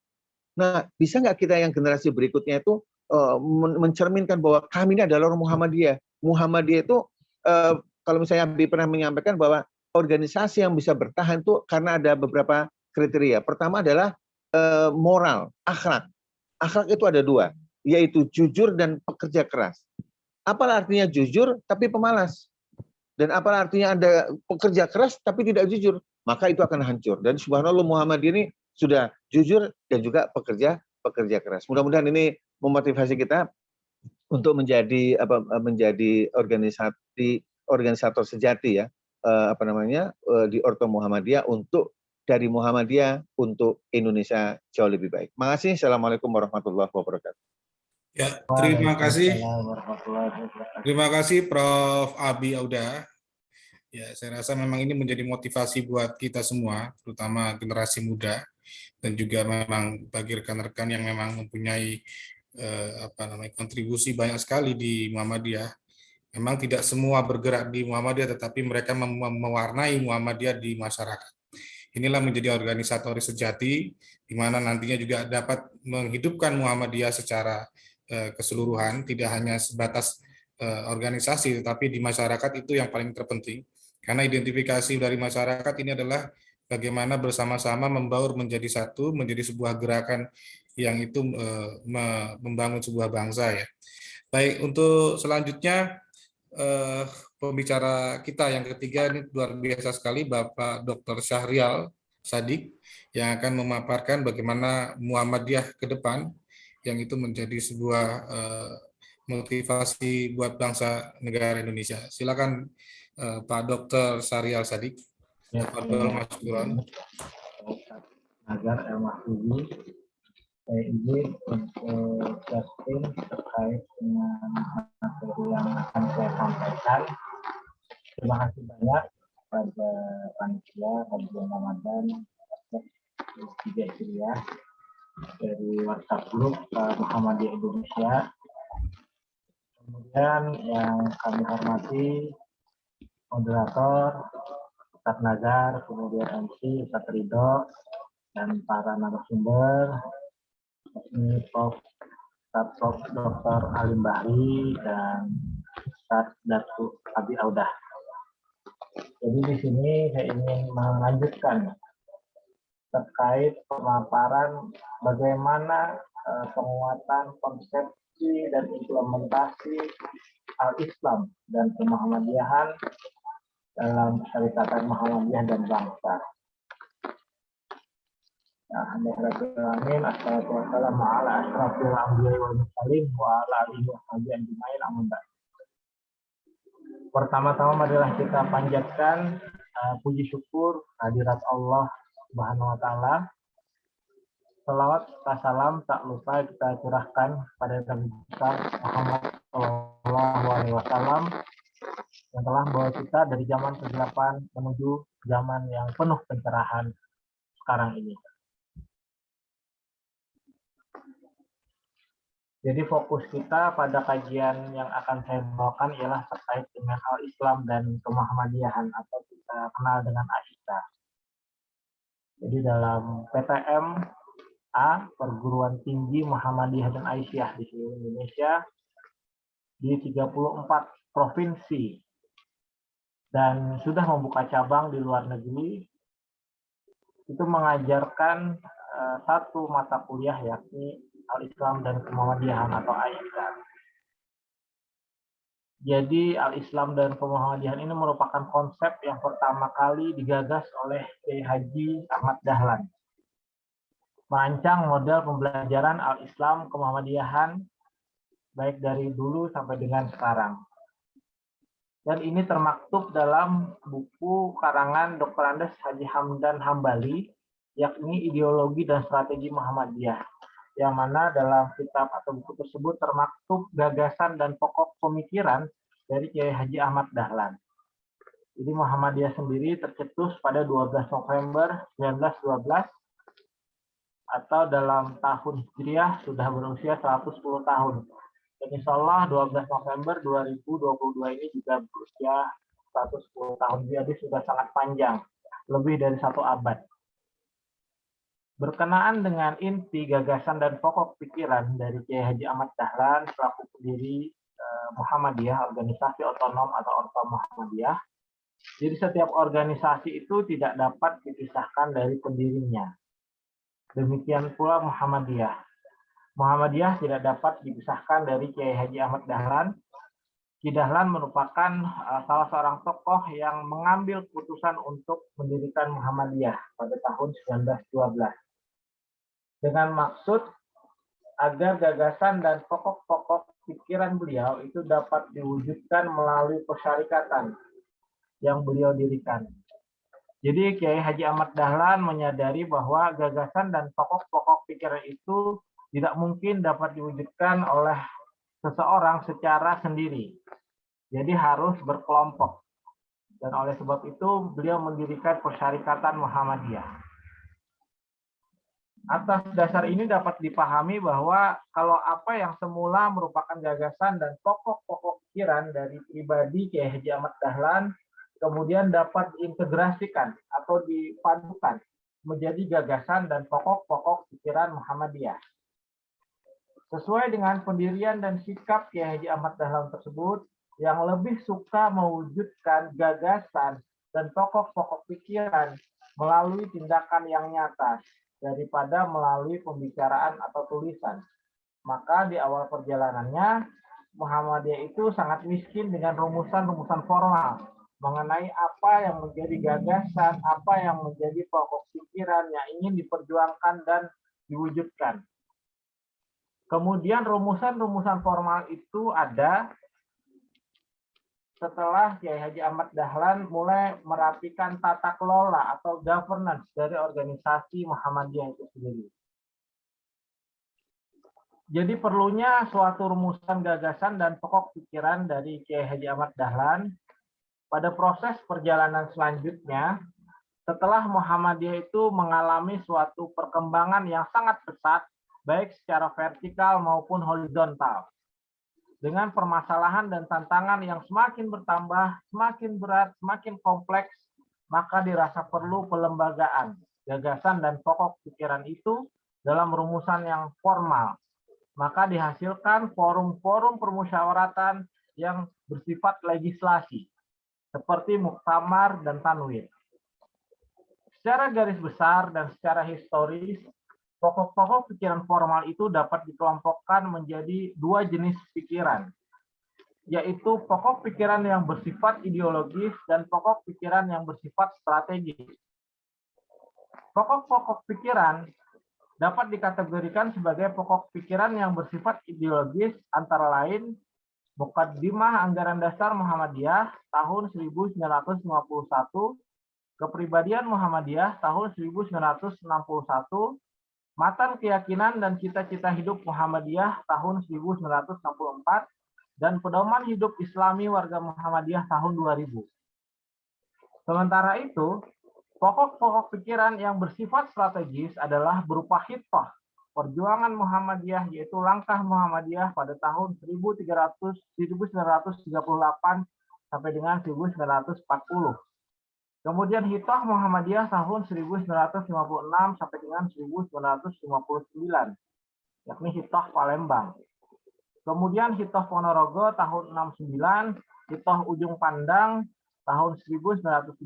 Nah, bisa nggak kita yang generasi berikutnya itu mencerminkan bahwa kami ini adalah orang Muhammadiyah. Muhammadiyah itu kalau misalnya Habib pernah menyampaikan bahwa organisasi yang bisa bertahan itu karena ada beberapa kriteria. Pertama adalah moral, akhlak. Akhlak itu ada dua, yaitu jujur dan pekerja keras. Apa artinya jujur tapi pemalas? Dan apa artinya Anda pekerja keras tapi tidak jujur? Maka itu akan hancur. Dan subhanallah Muhammadiyah ini sudah jujur dan juga pekerja keras. Mudah-mudahan ini memotivasi kita untuk menjadi organisator sejati ya, di Orto Muhammadiyah untuk dari Muhammadiyah untuk Indonesia jauh lebih baik. Makasih. Assalamualaikum warahmatullahi wabarakatuh. Ya, terima kasih. Terima kasih Prof. Abi Auda. Ya, saya rasa memang ini menjadi motivasi buat kita semua, terutama generasi muda, dan juga memang bagi rekan-rekan yang memang mempunyai kontribusi banyak sekali di Muhammadiyah. Memang tidak semua bergerak di Muhammadiyah, tetapi mereka mewarnai Muhammadiyah di masyarakat. Inilah menjadi organisator sejati, di mana nantinya juga dapat menghidupkan Muhammadiyah secara keseluruhan, tidak hanya sebatas organisasi, tetapi di masyarakat itu yang paling terpenting. Karena identifikasi dari masyarakat ini adalah bagaimana bersama-sama membaur menjadi satu, menjadi sebuah gerakan yang itu membangun sebuah bangsa ya. Baik, untuk selanjutnya pembicara kita yang ketiga ini luar biasa sekali, Bapak Dr. Syahrial Sadiq, yang akan memaparkan bagaimana Muhammadiyah ke depan, yang itu menjadi sebuah motivasi buat bangsa negara Indonesia. Silakan Pak Dr. Syahrial Sadiq. Ya, Mas Duran. Agar Mahfudi, saya izin untuk testing terkait dengan materi yang akan saya sampaikan. Terima kasih banyak pada panitia Kajian Ramadan Tiga Hijriah dari WhatsApp Group Muhammadiyah Indonesia. Kemudian yang kami hormati moderator Ustaz Nazar, kemudian MC Ustaz Ridho, dan para narasumber, ini Prof. Dr. Alim Bahri dan Ustaz Datu Abi Audah. Jadi di sini saya ingin melanjutkan terkait pemaparan bagaimana penguatan konsepsi dan implementasi al-Islam dan kemuhammadiyahan dalam syarikat Muhammadiyah dan bangsa. Alhamdulillah, assalatu wassalamu ala asyrafil anbiya'i wal mursalin wa ala alihi wa sahbihi ajma'in, amma ba'd. Pertama-tama marilah kita panjatkan puji syukur hadirat Allah Subhanahu wa taala. Salawat salam tak lupa kita curahkan pada Nabi besar Muhammad sallallahu alaihi wasallam yang telah membawa kita dari zaman kegelapan menuju zaman yang penuh pencerahan sekarang ini. Jadi fokus kita pada kajian yang akan saya bawakan ialah terkait dengan al-Islam dan kemuhammadiyahan atau kita kenal dengan Aisyah. Jadi dalam PTM A, Perguruan Tinggi Muhammadiyah dan Aisyah di seluruh Indonesia, di 34 provinsi, dan sudah membuka cabang di luar negeri, itu mengajarkan satu mata kuliah yakni Al-Islam dan Kemuhammadiyahan atau Aisyah. Jadi Al-Islam dan Kemuhammadiyahan ini merupakan konsep yang pertama kali digagas oleh Kiai Haji Ahmad Dahlan. Merancang model pembelajaran Al-Islam Kemuhammadiyahan baik dari dulu sampai dengan sekarang. Dan ini termaktub dalam buku karangan Dr. Andes Haji Hamdan Hambali, yakni Ideologi dan Strategi Muhammadiyah, yang mana dalam kitab atau buku tersebut termaktub gagasan dan pokok pemikiran dari Kiai Haji Ahmad Dahlan. Jadi Muhammadiyah sendiri tercetus pada 12 November 1912 atau dalam tahun Hijriah sudah berusia 110 tahun. Dan insya Allah 12 November 2022 ini juga berusia 110 tahun. Jadi sudah sangat panjang, lebih dari 1 abad. Berkenaan dengan inti gagasan dan pokok pikiran dari Kiai Haji Ahmad Dahlan selaku pendiri Muhammadiyah, organisasi otonom atau Orto Muhammadiyah. Jadi setiap organisasi itu tidak dapat dipisahkan dari pendirinya. Demikian pula Muhammadiyah. Muhammadiyah tidak dapat dipisahkan dari Kiai Haji Ahmad Dahlan. Kiai Dahlan merupakan salah seorang tokoh yang mengambil keputusan untuk mendirikan Muhammadiyah pada tahun 1912. Dengan maksud agar gagasan dan pokok-pokok pikiran beliau itu dapat diwujudkan melalui persyarikatan yang beliau dirikan. Jadi Kiai Haji Ahmad Dahlan menyadari bahwa gagasan dan pokok-pokok pikiran itu tidak mungkin dapat diwujudkan oleh seseorang secara sendiri. Jadi harus berkelompok. Dan oleh sebab itu beliau mendirikan persyarikatan Muhammadiyah. Atas dasar ini dapat dipahami bahwa kalau apa yang semula merupakan gagasan dan pokok-pokok pikiran dari pribadi Kiai Haji Ahmad Dahlan kemudian dapat diintegrasikan atau dipadukan menjadi gagasan dan pokok-pokok pikiran Muhammadiyah. Sesuai dengan pendirian dan sikap Kiai Haji Ahmad Dahlan tersebut, yang lebih suka mewujudkan gagasan dan pokok-pokok pikiran melalui tindakan yang nyata daripada melalui pembicaraan atau tulisan. Maka di awal perjalanannya, Muhammadiyah itu sangat miskin dengan rumusan-rumusan formal mengenai apa yang menjadi gagasan, apa yang menjadi pokok pikiran yang ingin diperjuangkan dan diwujudkan. Kemudian rumusan-rumusan formal itu ada setelah Kiai Haji Ahmad Dahlan mulai merapikan tata kelola atau governance dari organisasi Muhammadiyah itu sendiri. Jadi perlunya suatu rumusan gagasan dan pokok pikiran dari Kiai Haji Ahmad Dahlan pada proses perjalanan selanjutnya setelah Muhammadiyah itu mengalami suatu perkembangan yang sangat pesat baik secara vertikal maupun horizontal. Dengan permasalahan dan tantangan yang semakin bertambah, semakin berat, semakin kompleks, maka dirasa perlu pelembagaan gagasan dan pokok pikiran itu dalam rumusan yang formal. Maka dihasilkan forum-forum permusyawaratan yang bersifat legislasi, seperti muktamar dan tanwir. Secara garis besar dan secara historis, pokok-pokok pikiran formal itu dapat dikelompokkan menjadi dua jenis pikiran, yaitu pokok pikiran yang bersifat ideologis dan pokok pikiran yang bersifat strategis. Pokok-pokok pikiran dapat dikategorikan sebagai pokok pikiran yang bersifat ideologis antara lain Muqaddimah Anggaran Dasar Muhammadiyah tahun 1951, Kepribadian Muhammadiyah tahun 1961, Matan Keyakinan dan Cita-Cita Hidup Muhammadiyah tahun 1964, dan Pedoman Hidup Islami Warga Muhammadiyah tahun 2000. Sementara itu, pokok-pokok pikiran yang bersifat strategis adalah berupa hitoh, perjuangan Muhammadiyah, yaitu langkah Muhammadiyah pada tahun 1938 sampai dengan 1940. Kemudian hitoh Muhammadiyah tahun 1956 sampai dengan 1959, yakni hitoh Palembang. Kemudian hitoh Ponorogo tahun 69, hitoh Ujung Pandang tahun 1971,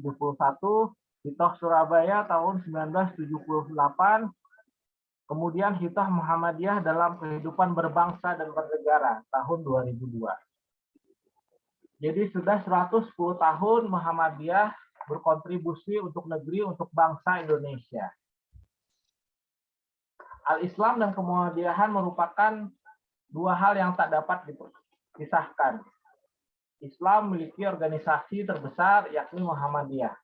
hitoh Surabaya tahun 1978, kemudian hitoh Muhammadiyah dalam kehidupan berbangsa dan bernegara tahun 2002. Jadi sudah 110 tahun Muhammadiyah berkontribusi untuk negeri, untuk bangsa Indonesia. Al-Islam dan kemuhamadiyahan merupakan dua hal yang tak dapat dipisahkan. Islam memiliki organisasi terbesar, yakni Muhammadiyah.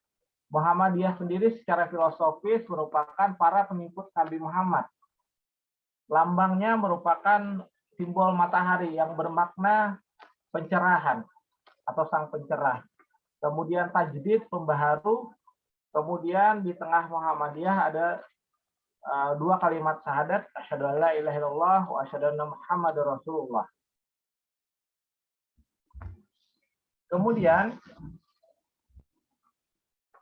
Muhammadiyah sendiri secara filosofis merupakan para pengikut Nabi Muhammad. Lambangnya merupakan simbol matahari yang bermakna pencerahan atau sang pencerah. Kemudian tajdid, pembaharu. Kemudian di tengah Muhammadiyah ada dua kalimat syahadat, asyhadu an la ilaha illallah wa asyhadu anna Muhammadar Rasulullah. Kemudian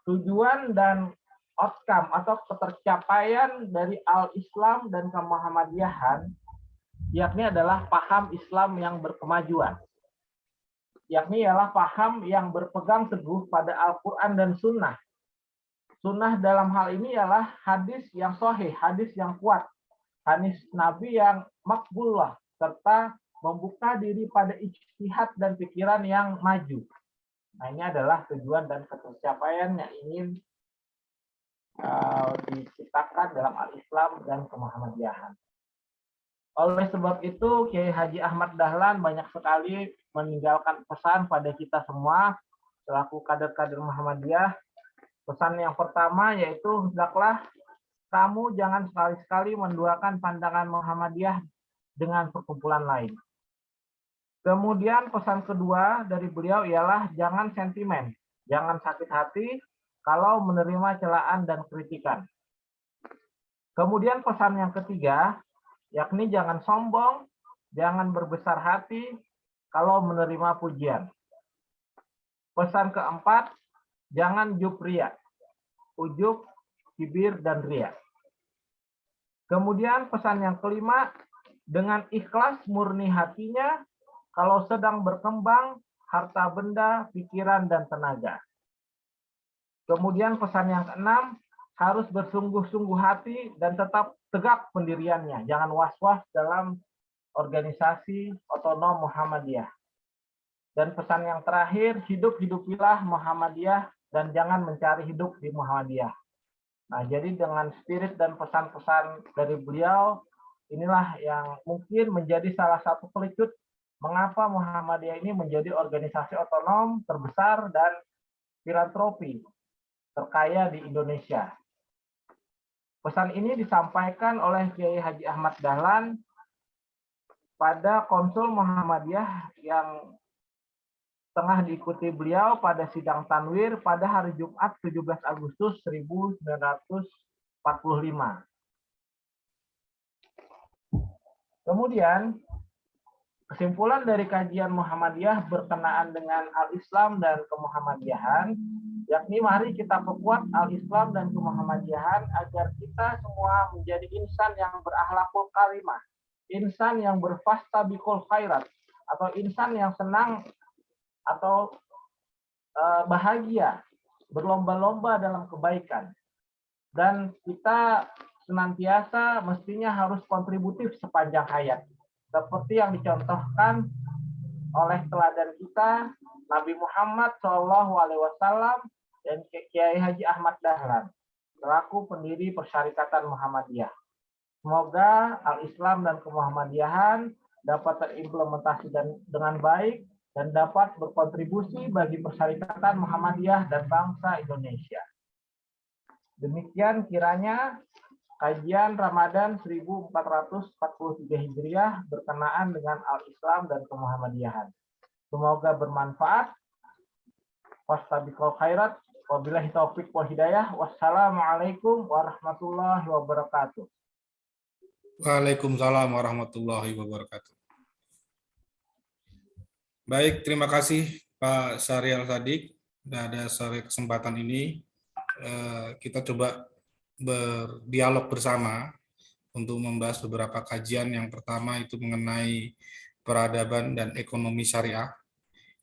tujuan dan outcome atau ketercapaian dari Al-Islam dan kemuhammadiyahan, yakni adalah paham Islam yang berkemajuan. Yakni ialah paham yang berpegang teguh pada Al-Quran dan Sunnah. Sunnah dalam hal ini ialah hadis yang sahih, hadis yang kuat, hadis Nabi yang makbullah, serta membuka diri pada ijtihad dan pikiran yang maju. Nah, ini adalah tujuan dan ketercapaian yang ingin diciptakan dalam Al-Islam dan kemuhammadiyahan. Oleh sebab itu, Kiai Haji Ahmad Dahlan banyak sekali meninggalkan pesan pada kita semua selaku kader-kader Muhammadiyah. Pesan yang pertama yaitu, hendaklah kamu jangan sekali-sekali menduakan pandangan Muhammadiyah dengan perkumpulan lain. Kemudian pesan kedua dari beliau ialah jangan sentimen, jangan sakit hati kalau menerima celaan dan kritikan. Kemudian pesan yang ketiga, yakni jangan sombong, jangan berbesar hati kalau menerima pujian. Pesan keempat, jangan ujub, kibir, dan ria. Kemudian pesan yang kelima, dengan ikhlas murni hatinya, kalau sedang berkembang, harta benda, pikiran, dan tenaga. Kemudian pesan yang keenam, harus bersungguh-sungguh hati dan tetap tegak pendiriannya. Jangan was-was dalam organisasi otonom Muhammadiyah. Dan pesan yang terakhir, hidup-hidupilah Muhammadiyah dan jangan mencari hidup di Muhammadiyah. Nah, jadi dengan spirit dan pesan-pesan dari beliau, inilah yang mungkin menjadi salah satu pelicut mengapa Muhammadiyah ini menjadi organisasi otonom terbesar dan filantropi terkaya di Indonesia. Pesan ini disampaikan oleh Kiai Haji Ahmad Dahlan pada Konsul Muhammadiyah yang tengah diikuti beliau pada sidang Tanwir pada hari Jumat 17 Agustus 1945. Kemudian, kesimpulan dari kajian Muhammadiyah berkenaan dengan Al-Islam dan kemuhammadiyahan, yakni mari kita perkuat Al-Islam dan kemuhammadiyahan agar kita semua menjadi insan yang berakhlakul karimah, insan yang berfastabiqul khairat, atau insan yang senang atau bahagia, berlomba-lomba dalam kebaikan. Dan kita senantiasa mestinya harus kontributif sepanjang hayat. Seperti yang dicontohkan oleh teladan kita, Nabi Muhammad SAW dan Kiai Haji Ahmad Dahlan, selaku pendiri Persyarikatan Muhammadiyah. Semoga Al-Islam dan kemuhammadiyahan dapat terimplementasi dengan baik dan dapat berkontribusi bagi Persyarikatan Muhammadiyah dan bangsa Indonesia. Demikian kiranya kajian Ramadan 1443 Hijriah berkenaan dengan Al-Islam dan kemuhammadiyahan. Semoga bermanfaat. Wastabiqul khairat. Wabillahi taufiq wal hidayah. Wassalamualaikum warahmatullahi wabarakatuh. Waalaikumsalam warahmatullahi wabarakatuh. Baik, terima kasih Pak Syahrial Sadiq. Pada sore kesempatan ini kita coba berdialog bersama untuk membahas beberapa kajian. Yang pertama itu mengenai peradaban dan ekonomi syariah.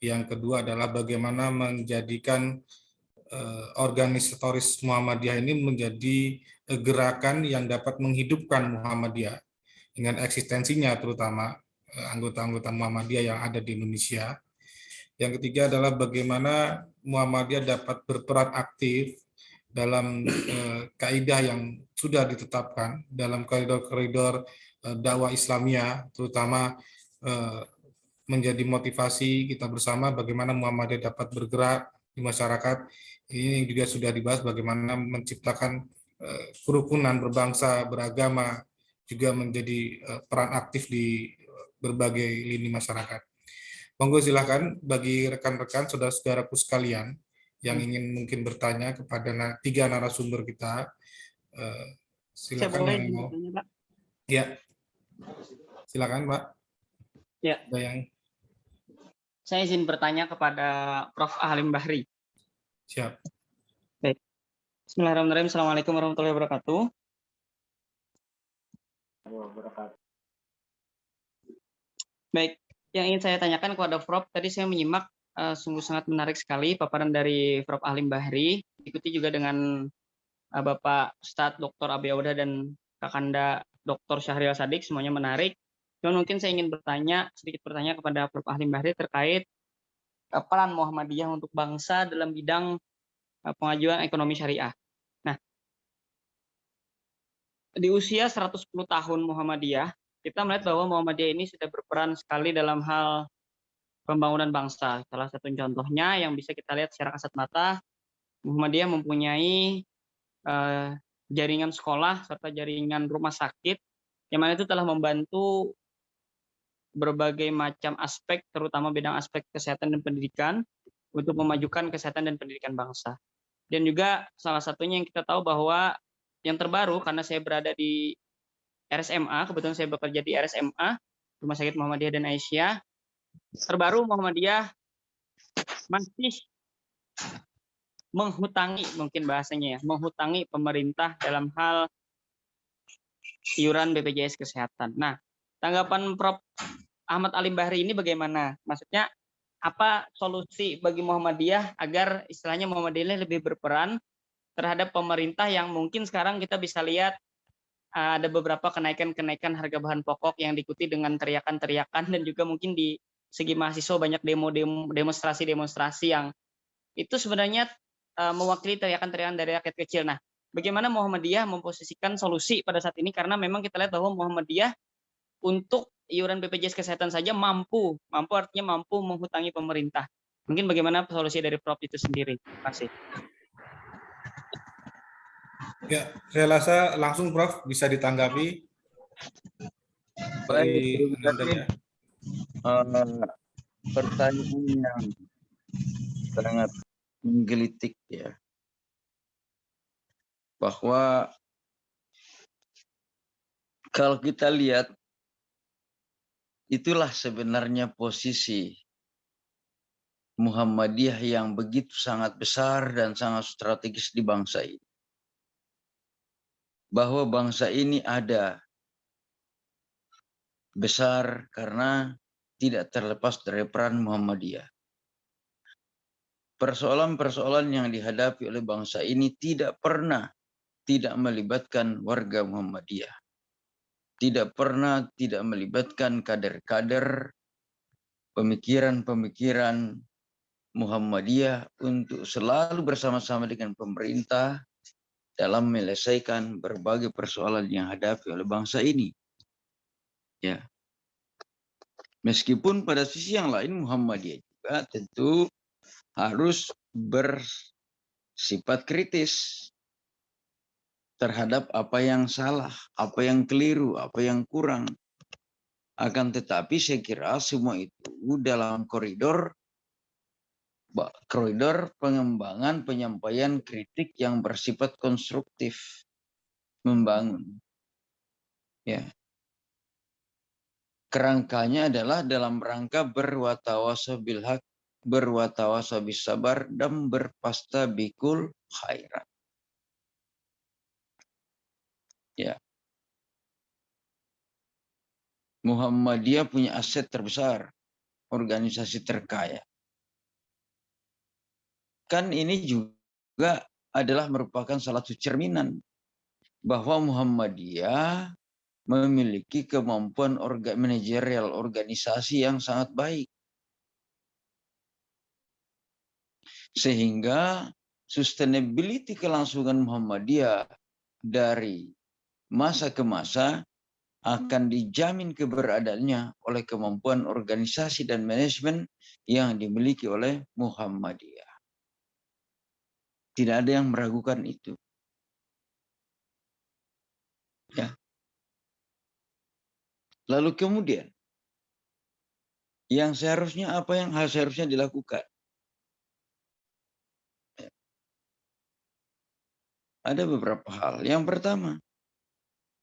Yang kedua adalah bagaimana menjadikan organisatoris Muhammadiyah ini menjadi gerakan yang dapat menghidupkan Muhammadiyah dengan eksistensinya, terutama anggota-anggota Muhammadiyah yang ada di Indonesia. Yang ketiga adalah bagaimana Muhammadiyah dapat berperan aktif dalam kaidah yang sudah ditetapkan dalam koridor-koridor dakwah Islamiyah, terutama menjadi motivasi kita bersama bagaimana Muhammadiyah dapat bergerak di masyarakat. Ini juga sudah dibahas bagaimana menciptakan kerukunan berbangsa, beragama, juga menjadi peran aktif di berbagai lini masyarakat. Monggo silakan bagi rekan-rekan saudara-saudaraku sekalian yang ingin mungkin bertanya kepada tiga narasumber kita, silakan yang mau. Ya, silakan Pak. Ya. Saya izin bertanya kepada Prof. Halim Bahri. Siap. Baik. Bismillahirrahmanirrahim. Assalamualaikum warahmatullahi wabarakatuh. Baik, yang ingin saya tanyakan kepada Prof, tadi saya menyimak sungguh sangat menarik sekali paparan dari Prof. Alim Bahri, diikuti juga dengan Bapak Ustadz Dr. Abi Auda dan Kakanda Dr. Syahril Sadik, semuanya menarik. Cuman mungkin saya ingin sedikit bertanya kepada Prof. Alim Bahri terkait peran Muhammadiyah untuk bangsa dalam bidang pengajuan ekonomi syariah. Nah, di usia 110 tahun Muhammadiyah, kita melihat bahwa Muhammadiyah ini sudah berperan sekali dalam hal pembangunan bangsa. Salah satu contohnya yang bisa kita lihat secara kasat mata, Muhammadiyah mempunyai jaringan sekolah serta jaringan rumah sakit, yang mana itu telah membantu berbagai macam aspek, terutama bidang aspek kesehatan dan pendidikan, untuk memajukan kesehatan dan pendidikan bangsa. Dan juga salah satunya yang kita tahu bahwa yang terbaru, karena saya berada di RSMA, kebetulan saya bekerja di RSMA, Rumah Sakit Muhammadiyah dan Aisyah, terbaru Muhammadiyah masih menghutangi, mungkin bahasanya ya, menghutangi pemerintah dalam hal iuran BPJS Kesehatan. Nah, tanggapan Prof. Ahmad Alim Bahri ini bagaimana? Maksudnya, apa solusi bagi Muhammadiyah agar istilahnya Muhammadiyah lebih berperan terhadap pemerintah yang mungkin sekarang kita bisa lihat ada beberapa kenaikan harga bahan pokok yang diikuti dengan teriakan-teriakan, dan juga mungkin di segi mahasiswa banyak demonstrasi yang itu sebenarnya mewakili teriakan-teriakan dari rakyat kecil. Nah, bagaimana Muhammadiyah memposisikan solusi pada saat ini, karena memang kita lihat bahwa Muhammadiyah untuk iuran BPJS Kesehatan saja mampu artinya mampu menghutangi pemerintah. Mungkin bagaimana solusi dari Prof itu sendiri? Terima kasih. Ya, saya rasa langsung Prof bisa ditanggapi dari Baik, Anda ya. pertanyaan yang sangat menggelitik ya, bahwa kalau kita lihat, itulah sebenarnya posisi Muhammadiyah yang begitu sangat besar dan sangat strategis di bangsa ini. Bahwa bangsa ini ada besar karena tidak terlepas dari peran Muhammadiyah. Persoalan-persoalan yang dihadapi oleh bangsa ini tidak pernah tidak melibatkan warga Muhammadiyah. Tidak pernah tidak melibatkan kader-kader, pemikiran-pemikiran Muhammadiyah untuk selalu bersama-sama dengan pemerintah dalam menyelesaikan berbagai persoalan yang dihadapi oleh bangsa ini. Ya. Meskipun pada sisi yang lain Muhammadiyah juga tentu harus bersifat kritis terhadap apa yang salah, apa yang keliru, apa yang kurang. Akan tetapi saya kira semua itu dalam koridor pengembangan penyampaian kritik yang bersifat konstruktif, membangun. Ya. Kerangkanya adalah dalam rangka berwatawasa bil haq, berwatawasa bis sabar, dan berpastabikul khairat. Ya. Muhammadiyah punya aset terbesar, organisasi terkaya. Kan ini juga adalah merupakan salah satu cerminan bahwa Muhammadiyah memiliki kemampuan manajerial organisasi yang sangat baik. Sehingga sustainability kelangsungan Muhammadiyah dari masa ke masa akan dijamin keberadaannya oleh kemampuan organisasi dan manajemen yang dimiliki oleh Muhammadiyah. Tidak ada yang meragukan itu. Ya. Lalu kemudian, yang seharusnya apa yang seharusnya dilakukan? Ya. Ada beberapa hal. Yang pertama,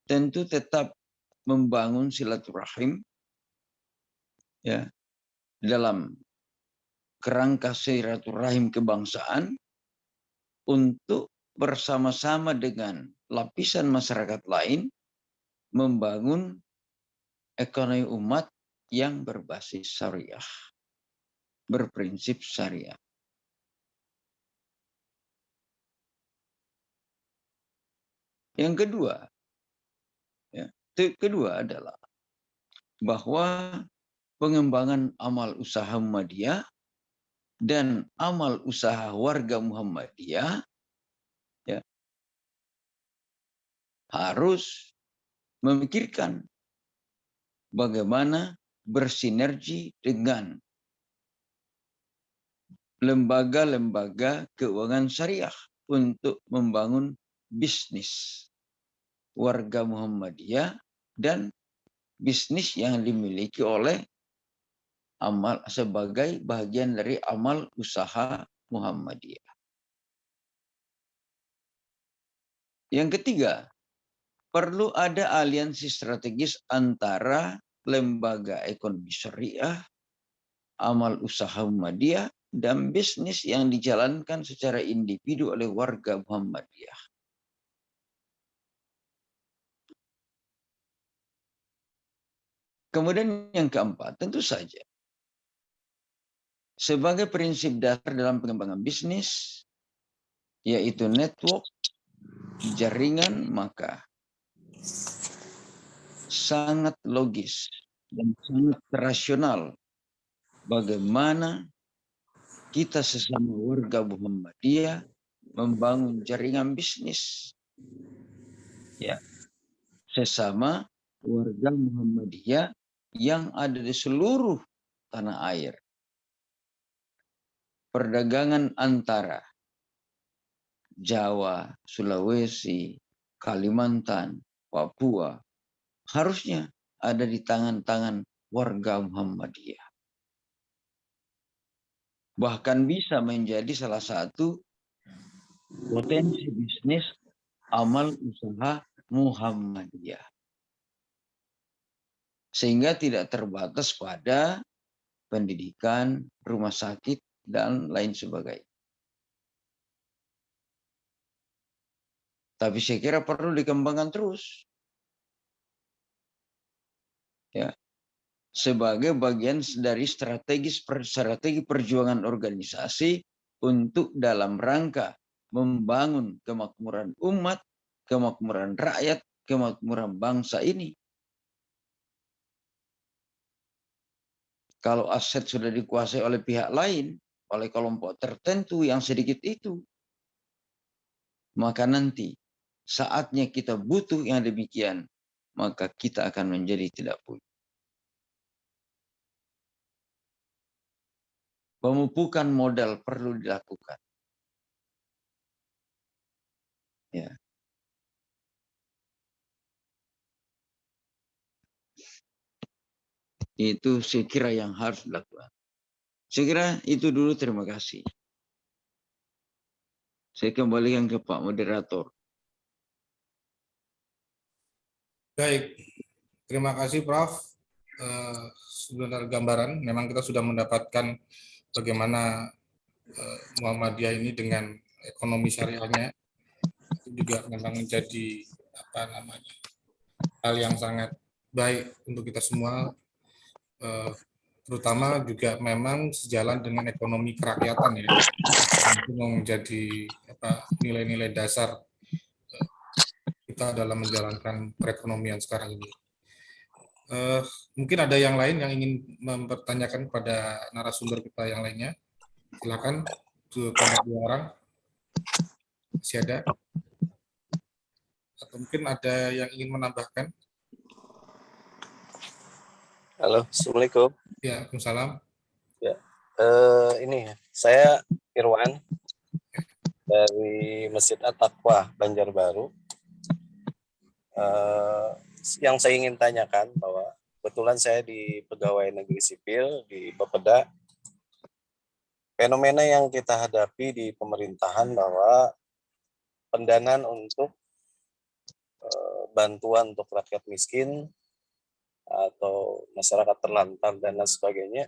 tentu tetap membangun silaturahim ya dalam kerangka silaturahim kebangsaan untuk bersama-sama dengan lapisan masyarakat lain membangun ekonomi umat yang berbasis syariah, berprinsip syariah. Yang kedua adalah bahwa pengembangan amal usaha Muhammadiyah dan amal usaha warga Muhammadiyah ya, harus memikirkan bagaimana bersinergi dengan lembaga-lembaga keuangan syariah untuk membangun bisnis warga Muhammadiyah dan bisnis yang dimiliki oleh amal sebagai bagian dari amal usaha Muhammadiyah. Yang ketiga, perlu ada aliansi strategis antara lembaga ekonomi syariah, amal usaha Muhammadiyah, dan bisnis yang dijalankan secara individu oleh warga Muhammadiyah. Kemudian yang keempat, tentu saja, sebagai prinsip dasar dalam pengembangan bisnis, yaitu network, jaringan, maka sangat logis dan sangat rasional bagaimana kita sesama warga Muhammadiyah membangun jaringan bisnis. Ya, sesama warga Muhammadiyah yang ada di seluruh tanah air. Perdagangan antara Jawa, Sulawesi, Kalimantan, Papua harusnya ada di tangan-tangan warga Muhammadiyah. Bahkan bisa menjadi salah satu potensi bisnis amal usaha Muhammadiyah. Sehingga tidak terbatas pada pendidikan, rumah sakit, dan lain sebagainya. Tapi saya kira perlu dikembangkan terus. Ya, sebagai bagian dari strategi perjuangan organisasi untuk dalam rangka membangun kemakmuran umat, kemakmuran rakyat, kemakmuran bangsa ini. Kalau aset sudah dikuasai oleh pihak lain, oleh kelompok tertentu yang sedikit itu, maka nanti saatnya kita butuh yang demikian, maka kita akan menjadi tidak punya. Pemupukan modal perlu dilakukan. Ya. Itu saya kira yang harus dilakukan. Saya kira itu dulu, terima kasih. Saya kembalikan ke Pak Moderator. Baik, terima kasih Prof. Sebenarnya gambaran, memang kita sudah mendapatkan bagaimana Muhammadiyah ini dengan ekonomi syariahnya itu juga memang menjadi hal yang sangat baik untuk kita semua, terutama juga memang sejalan dengan ekonomi kerakyatan ya, itu menjadi nilai-nilai dasar kita dalam menjalankan perekonomian sekarang ini. Mungkin ada yang lain yang ingin mempertanyakan kepada narasumber kita yang lainnya. Silakan kepada 2 orang. Masih ada? Atau mungkin ada yang ingin menambahkan? Halo, Assalamualaikum. Ya, Waalaikumsalam. Ya, ini saya Irwan dari Masjid At-Taqwa Banjarbaru. Yang saya ingin tanyakan bahwa kebetulan saya di Pegawai Negeri Sipil di Bapeda. Fenomena yang kita hadapi di pemerintahan bahwa pendanaan untuk bantuan untuk rakyat miskin atau masyarakat terlantar dan lain sebagainya,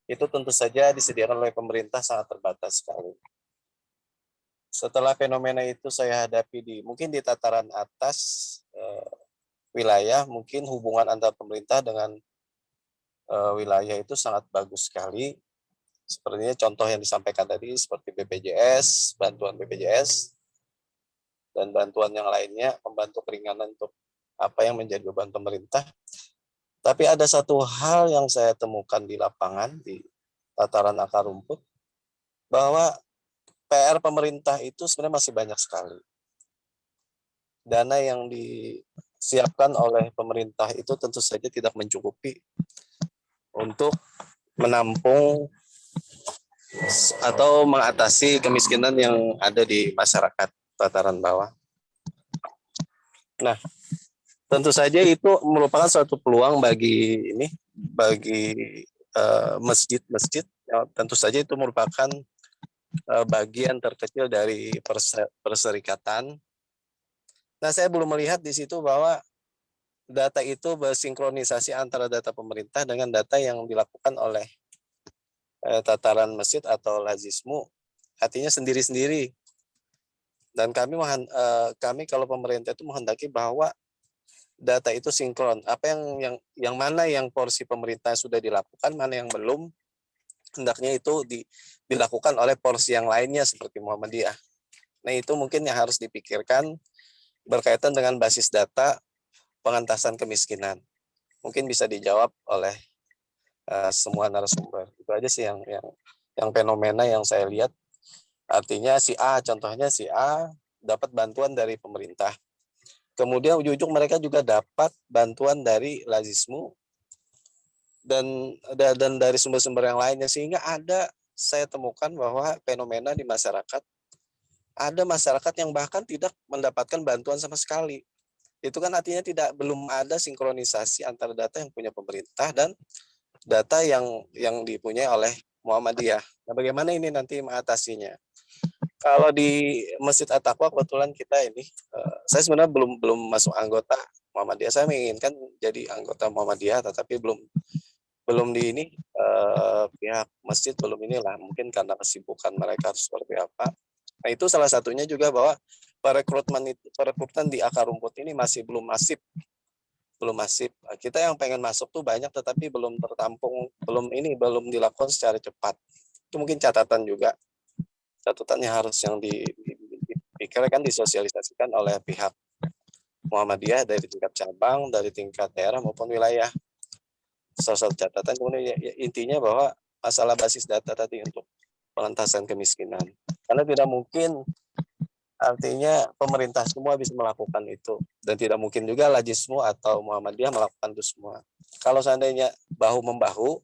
itu tentu saja disediakan oleh pemerintah sangat terbatas sekali. setelah fenomena itu saya hadapi mungkin di tataran atas wilayah, mungkin hubungan antar pemerintah dengan wilayah itu sangat bagus sekali. Sepertinya contoh yang disampaikan tadi seperti BPJS, bantuan BPJS, dan bantuan yang lainnya, membantu keringanan untuk apa yang menjadi beban pemerintah. Tapi ada satu hal yang saya temukan di lapangan, di tataran akar rumput, bahwa PR pemerintah itu sebenarnya masih banyak sekali. Dana yang disiapkan oleh pemerintah itu tentu saja tidak mencukupi untuk menampung atau mengatasi kemiskinan yang ada di masyarakat tataran bawah. Nah, tentu saja itu merupakan suatu peluang bagi masjid-masjid. Tentu saja itu merupakan bagian terkecil dari perserikatan. Nah, saya belum melihat di situ bahwa data itu bersinkronisasi antara data pemerintah dengan data yang dilakukan oleh tataran masjid atau lazismu, artinya sendiri-sendiri. Dan kami kalau pemerintah itu menghendaki bahwa data itu sinkron. Apa yang mana yang porsi pemerintah sudah dilakukan, mana yang belum, hendaknya itu dilakukan oleh porsi yang lainnya seperti Muhammadiyah. Nah, itu mungkin yang harus dipikirkan berkaitan dengan basis data pengentasan kemiskinan. Mungkin bisa dijawab oleh semua narasumber. Itu aja sih yang fenomena yang saya lihat. Artinya contohnya si A dapat bantuan dari pemerintah. Kemudian ujung-ujung mereka juga dapat bantuan dari lazismu dan dari sumber-sumber yang lainnya, sehingga saya temukan bahwa fenomena di masyarakat, ada masyarakat yang bahkan tidak mendapatkan bantuan sama sekali. Itu kan artinya belum ada sinkronisasi antara data yang punya pemerintah dan data yang dipunyai oleh Muhammadiyah. Nah, bagaimana ini nanti mengatasinya? Kalau di Masjid At-Taqwa kebetulan kita ini, saya sebenarnya belum masuk anggota Muhammadiyah. Saya menginginkan jadi anggota Muhammadiyah, tetapi belum di ini, pihak masjid belum inilah, mungkin karena kesibukan mereka seperti apa. Nah, itu salah satunya juga bahwa perekrutan di akar rumput ini masih belum masif. Kita yang pengen masuk tuh banyak, tetapi belum tertampung, belum dilakukan secara cepat. Itu mungkin catatan yang harus dipikirkan, disosialisasikan oleh pihak Muhammadiyah dari tingkat cabang, dari tingkat daerah maupun wilayah. Salah satu catatan kemudian intinya bahwa masalah basis data tadi untuk pengentasan kemiskinan, karena tidak mungkin artinya pemerintah semua bisa melakukan itu, dan tidak mungkin juga lazismu atau Muhammadiyah melakukan itu semua. Kalau seandainya bahu-membahu,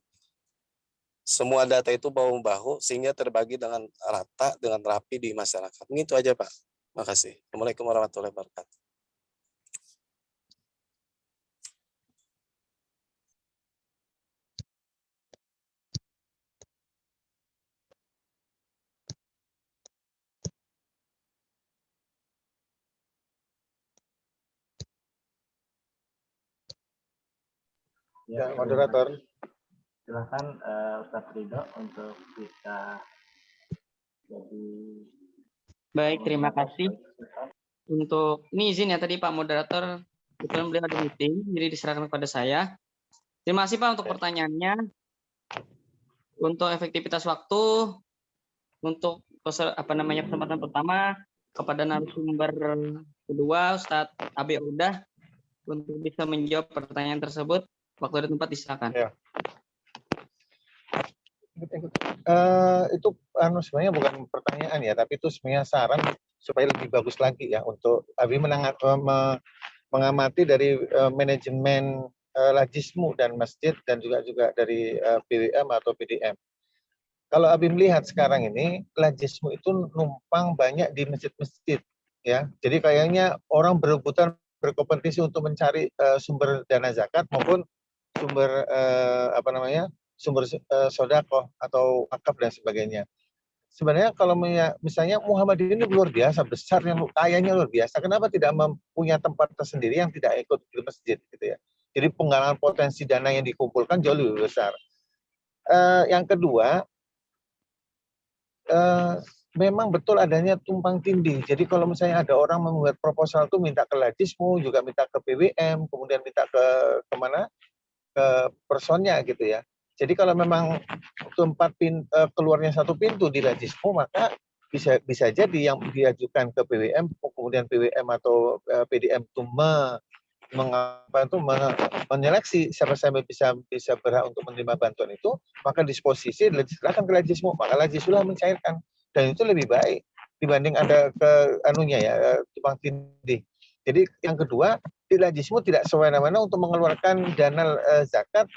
semua data itu bahu-membahu sehingga terbagi dengan rata, dengan rapi di masyarakat. Itu aja, Pak. Terima kasih. Assalamualaikum warahmatullahi wabarakatuh. Ya, moderator. Silakan Ustadz Ridho untuk bisa jadi. Baik, terima kasih. Untuk ini izin ya tadi Pak Moderator, kebetulan beliau ada meeting, jadi diserahkan kepada saya. Terima kasih Pak untuk pertanyaannya. Untuk efektivitas waktu, untuk kesempatan pertama kepada narasumber kedua Ustadz Abi Udah untuk bisa menjawab pertanyaan tersebut. Waktu dan tempat disilakan. Ya. Itu sebenarnya bukan pertanyaan ya, tapi itu sebenarnya saran supaya lebih bagus lagi ya untuk Abi mengamati dari manajemen lazismu dan masjid dan juga dari BWM atau PDM. Kalau Abi melihat sekarang ini lazismu itu numpang banyak di masjid-masjid ya. Jadi kayaknya orang berebutan berkompetisi untuk mencari sumber dana zakat maupun sumber sumber sodako atau wakaf dan sebagainya. Sebenarnya kalau misalnya Muhammadiyah ini luar biasa besarnya, kayanya luar biasa. Kenapa tidak mempunyai tempat tersendiri yang tidak ikut di masjid gitu ya? Jadi penggalangan potensi dana yang dikumpulkan jauh lebih besar. Yang kedua, memang betul adanya tumpang tindih. Jadi kalau misalnya ada orang membuat proposal itu minta ke Lajismu, juga minta ke BWM, kemudian minta ke kemana? Ke personnya gitu ya. Jadi kalau memang keluarnya satu pintu di Lajismu, maka bisa jadi yang diajukan ke BWM, kemudian BWM atau PDM itu menyeleksi siapa bisa berhak untuk menerima bantuan itu, maka disposisi silakan ke Lajismu, maka Lajismu lah mencairkan, dan itu lebih baik dibanding ada ke anunya ya tumpang tindih. Jadi yang kedua, di Lajismu tidak semena-mena untuk mengeluarkan dana zakat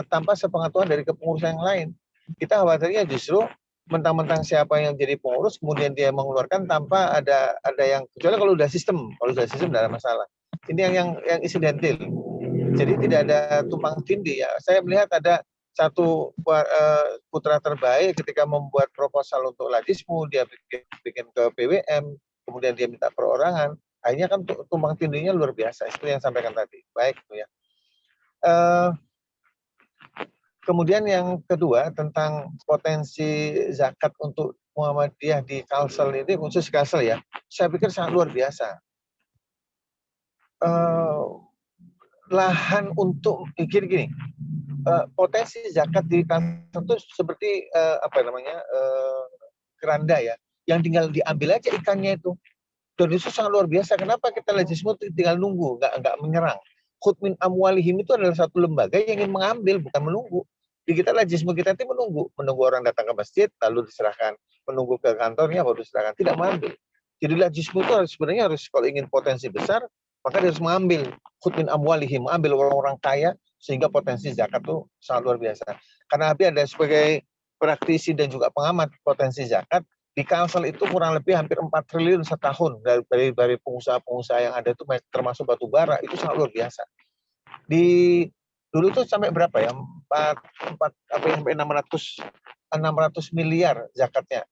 tanpa sepengetahuan dari kepengurusan yang lain. Kita khawatirnya justru mentang-mentang siapa yang jadi pengurus kemudian dia mengeluarkan tanpa ada yang, kecuali kalau sudah sistem tidak ada masalah. Ini yang insidentil. Jadi tidak ada tumpang tindih ya. Saya melihat ada satu putra terbaik ketika membuat proposal untuk Lajismu, dia bikin ke BWM, kemudian dia minta perorangan. Akhirnya kan tumpang tindihnya luar biasa. Itu yang sampaikan tadi. Baik ya. Kemudian yang kedua tentang potensi zakat untuk Muhammadiyah di Kalsel ini, khusus Kalsel ya, saya pikir sangat luar biasa. Lahan untuk gini, potensi zakat di Kalsel itu seperti keranda ya, yang tinggal diambil aja ikannya itu. Dan itu sangat luar biasa. Kenapa kita Lajismu tinggal nunggu, nggak menyerang? Khud min amwalihim itu adalah satu lembaga yang ingin mengambil, bukan menunggu. Di kita Lajismu kita itu menunggu orang datang ke masjid lalu diserahkan, menunggu ke kantornya baru diserahkan, tidak mengambil. Jadi Lajismu itu sebenarnya harus kalau ingin potensi besar, maka dia harus mengambil khud min amwalihim, mengambil orang-orang kaya sehingga potensi zakat itu sangat luar biasa. Karena Habib ada sebagai praktisi dan juga pengamat potensi zakat, di Kalsel itu kurang lebih hampir 4 triliun setahun dari pengusaha-pengusaha yang ada itu termasuk batu bara, itu sangat luar biasa. Dulu tuh sampai berapa ya? 600 miliar zakatnya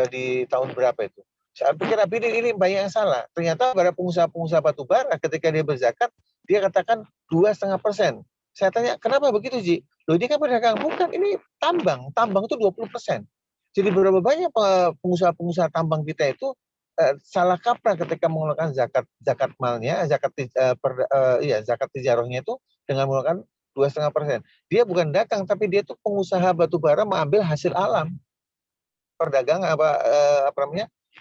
di tahun berapa itu? Saya pikir ini banyak yang salah. Ternyata pada pengusaha-pengusaha batu bara ketika dia berzakat, dia katakan 2,5%. Saya tanya, kenapa begitu, Ji? Loh, ini kan pedagang. Bukan, ini tambang. Tambang itu 20%. Jadi berapa banyak pengusaha-pengusaha tambang kita itu salah kaprah ketika mengeluarkan zakat malnya, zakat tijarahnya itu dengan mengeluarkan 2,5%. Dia bukan dagang, tapi dia itu pengusaha batu bara mengambil hasil alam, perdagangan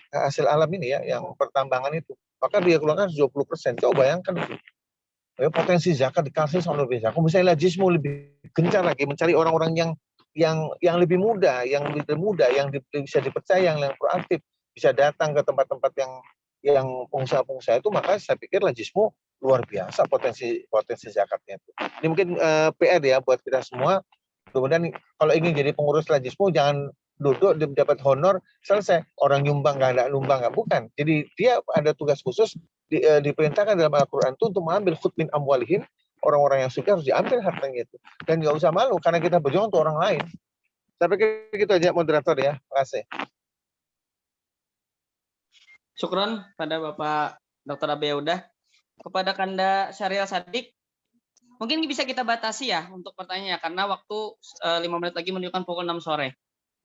hasil alam ini ya, yang pertambangan itu. Maka dia keluarkan 20%. Coba bayangkan itu. Potensi zakat di Kalsel sangat luar biasa. Kalau misalnya Lajismu lebih gencar lagi mencari orang-orang yang lebih muda, yang bisa dipercaya, yang proaktif, bisa datang ke tempat-tempat yang pengusaha-pengusaha itu, maka saya pikir Lajismu luar biasa potensi zakatnya itu. Ini mungkin PR ya buat kita semua. Kemudian kalau ingin jadi pengurus Lajismu, jangan duduk dapat honor selesai, orang nyumbang nggak numbang, nggak, bukan. Jadi dia ada tugas khusus diperintahkan dalam Al-Quran itu untuk mengambil khud min amwalihim, orang-orang yang suka harus diambil hartanya itu, dan nggak usah malu karena kita berjuang untuk orang lain. Saya pikir gitu aja moderator ya. Terima kasih. Syukron pada Bapak Dr. Abe Yaudah. Kepada Kanda Syariel Sadik, mungkin bisa kita batasi ya untuk pertanyaan, karena waktu 5 menit lagi menunjukkan pukul 6 sore.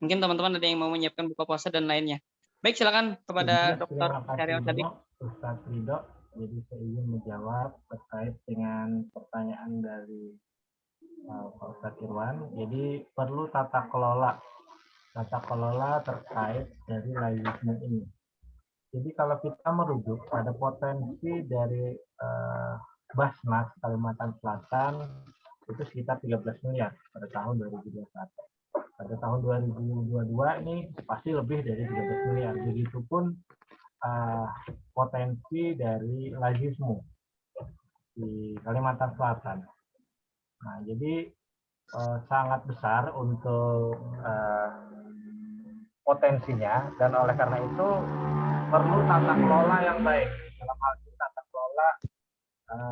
Mungkin teman-teman ada yang mau menyiapkan buka puasa dan lainnya. Baik, silakan kepada Dr. Syariel Sadik. Ustaz Ridho, jadi saya ingin menjawab terkait dengan pertanyaan dari Pak Ustaz Irwan. Jadi perlu tata kelola terkait dari Lajismu ini. Jadi kalau kita merujuk pada potensi dari Basnas Kalimantan Selatan itu sekitar 13 miliar pada tahun 2021. Pada tahun 2022 ini pasti lebih dari 13 miliar. Begitupun potensi dari Lajismu di Kalimantan Selatan. Nah, jadi sangat besar untuk potensinya, dan oleh karena itu perlu tata kelola yang baik. Dalam hal ini tata kelola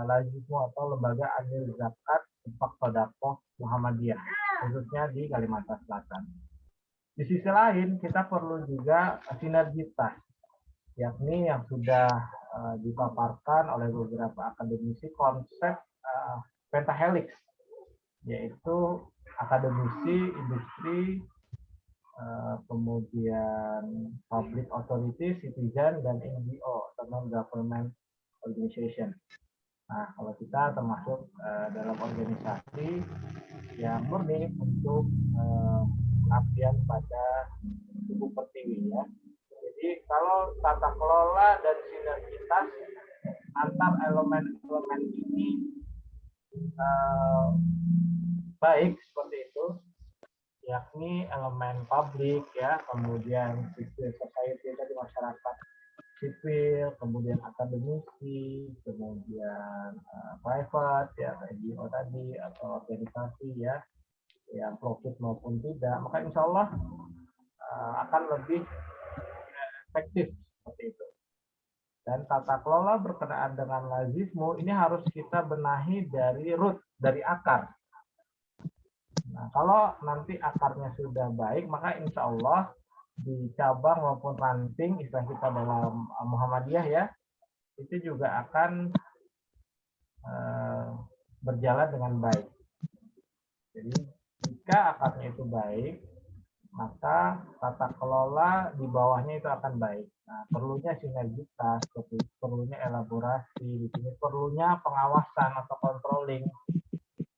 Lajismu atau Lembaga Adil Zakat Infak Sedekah Muhammadiyah, khususnya di Kalimantan Selatan. Di sisi lain, kita perlu juga sinergitas, yakni yang sudah dipaparkan oleh beberapa akademisi, konsep pentahelix, yaitu akademisi, industri, kemudian public authority, citizen, dan NGO atau non-government organization. Nah, kalau kita termasuk dalam organisasi yang murni untuk pengabdian pada Ibu Pertiwi ya. Jadi kalau tata kelola dan sinergitas antar elemen-elemen ini baik seperti itu, yakni elemen publik ya, kemudian civil society tadi masyarakat sipil, kemudian akademisi, kemudian private ya NGO tadi atau organisasi ya, yang profit maupun tidak, maka insya Allah akan lebih efektif seperti itu. Dan tata kelola berkenaan dengan lazismu ini harus kita benahi dari root, dari akar. Nah, kalau nanti akarnya sudah baik, maka insya Allah di cabang maupun ranting istilah kita dalam Muhammadiyah ya, itu juga akan berjalan dengan baik. Jadi jika akarnya itu baik, maka tata kelola di bawahnya itu akan baik. Nah, perlunya sinergitas, perlunya elaborasi, di sini perlunya pengawasan atau controlling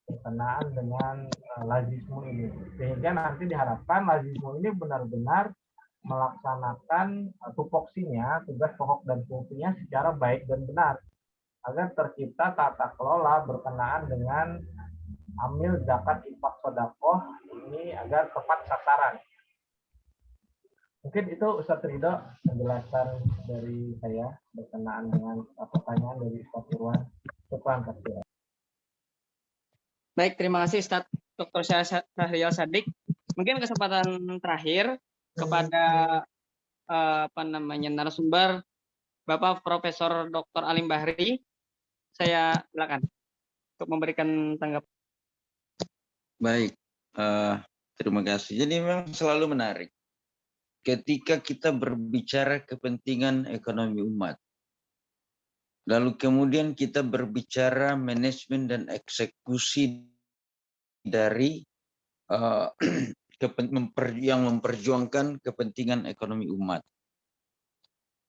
berkenaan dengan lazismu ini. Sehingga nanti diharapkan lazismu ini benar-benar melaksanakan tupoksinya, tugas pokok dan fungsinya secara baik dan benar, agar tercipta tata kelola berkenaan dengan amil, zakat, infak, sedekah ini agar tepat sasaran. Mungkin itu Ustaz Ridho penjelasan dari saya berkenaan dengan pertanyaan dari Ustaz Irwan. Syukran kasih. Baik, terima kasih Ustaz Dr. Syahrial Sadik. Mungkin kesempatan terakhir kepada narasumber Bapak Profesor Dr. Alim Bahri, saya silakan untuk memberikan tanggapan. Baik, terima kasih. Jadi memang selalu menarik ketika kita berbicara kepentingan ekonomi umat, lalu kemudian kita berbicara manajemen dan eksekusi dari yang memperjuangkan kepentingan ekonomi umat.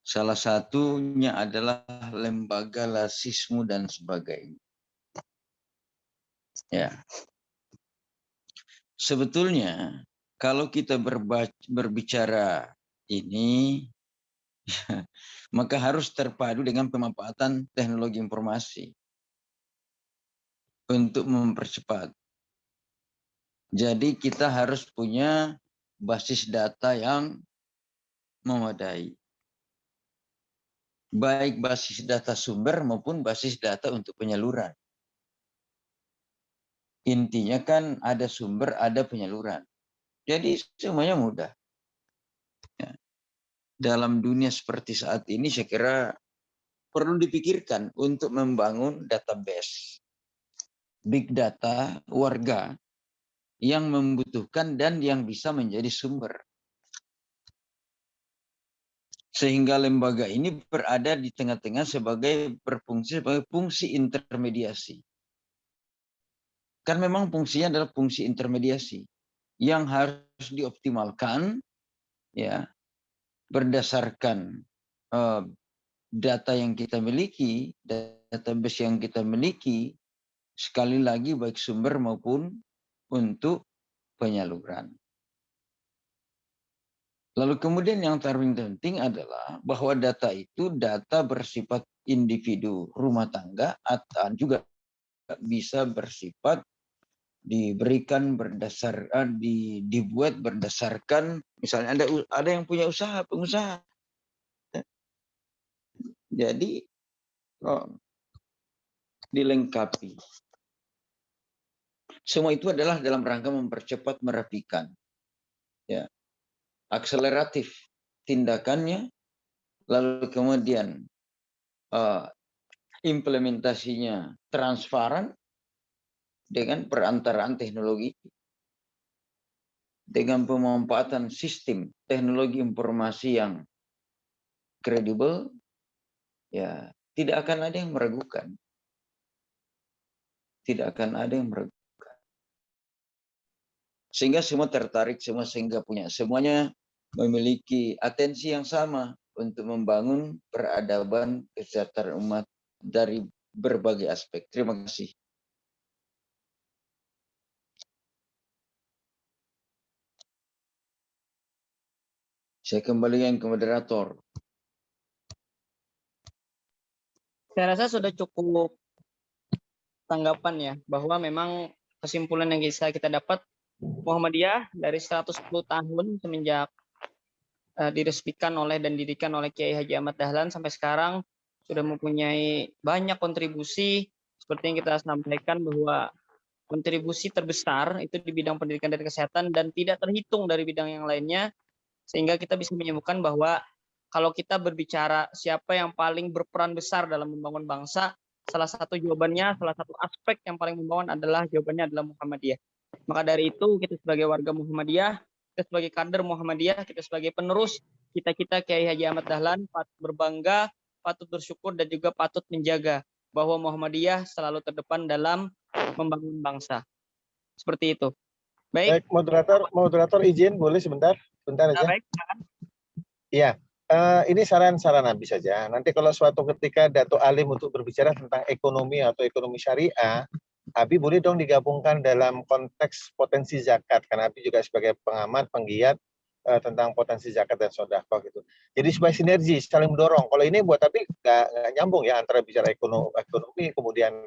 Salah satunya adalah lembaga lazismu dan sebagainya. Ya. Sebetulnya kalau kita berbicara ini, maka harus terpadu dengan pemanfaatan teknologi informasi untuk mempercepat. Jadi kita harus punya basis data yang memadai. Baik basis data sumber maupun basis data untuk penyaluran. Intinya kan ada sumber, ada penyaluran. Jadi semuanya mudah. Ya. Dalam dunia seperti saat ini saya kira perlu dipikirkan untuk membangun database big data warga yang membutuhkan dan yang bisa menjadi sumber. Sehingga lembaga ini berada di tengah-tengah berfungsi sebagai fungsi intermediasi. Kan memang fungsinya adalah fungsi intermediasi yang harus dioptimalkan ya berdasarkan data yang kita miliki, database yang kita miliki, sekali lagi baik sumber maupun untuk penyaluran. Lalu kemudian yang terpaling penting adalah bahwa data itu data bersifat individu rumah tangga atau juga bisa bersifat diberikan berdasarkan dibuat berdasarkan misalnya ada yang punya usaha pengusaha. Jadi dilengkapi. Semua itu adalah dalam rangka mempercepat merapikan. Ya. Akseleratif tindakannya, lalu kemudian implementasinya transparan dengan perantaraan teknologi, dengan pemanfaatan sistem teknologi informasi yang kredibel, ya tidak akan ada yang meragukan. Tidak akan ada yang meragukan. sehingga semua tertarik, semuanya memiliki atensi yang sama untuk membangun peradaban kesejahteraan umat dari berbagai aspek. Terima kasih. Saya kembalikan ke moderator. Saya rasa sudah cukup tanggapan ya, bahwa memang kesimpulan yang bisa kita dapat, Muhammadiyah dari 110 tahun semenjak diresmikan oleh dan didirikan oleh Kiai Haji Ahmad Dahlan sampai sekarang sudah mempunyai banyak kontribusi, seperti yang kita sampaikan bahwa kontribusi terbesar itu di bidang pendidikan dan kesehatan dan tidak terhitung dari bidang yang lainnya, sehingga kita bisa menyebutkan bahwa kalau kita berbicara siapa yang paling berperan besar dalam membangun bangsa, salah satu jawabannya, salah satu aspek yang paling membangun adalah jawabannya adalah Muhammadiyah. Maka dari itu kita sebagai warga Muhammadiyah, kita sebagai kader Muhammadiyah, kita sebagai penerus kita Kiai Haji Ahmad Dahlan patut berbangga, patut bersyukur dan juga patut menjaga bahwa Muhammadiyah selalu terdepan dalam membangun bangsa. Seperti itu. Baik. Moderator izin boleh sebentar aja. Baik. Iya. Ini saran-saran habis saja. Nanti kalau suatu ketika Dato Alim untuk berbicara tentang ekonomi atau ekonomi syariah, Abi boleh dong digabungkan dalam konteks potensi zakat, karena Abi juga sebagai pengamat, penggiat tentang potensi zakat dan sedekah gitu. Jadi supaya sinergi, saling mendorong. Kalau ini buat Abi nggak nyambung ya antara bicara ekonomi kemudian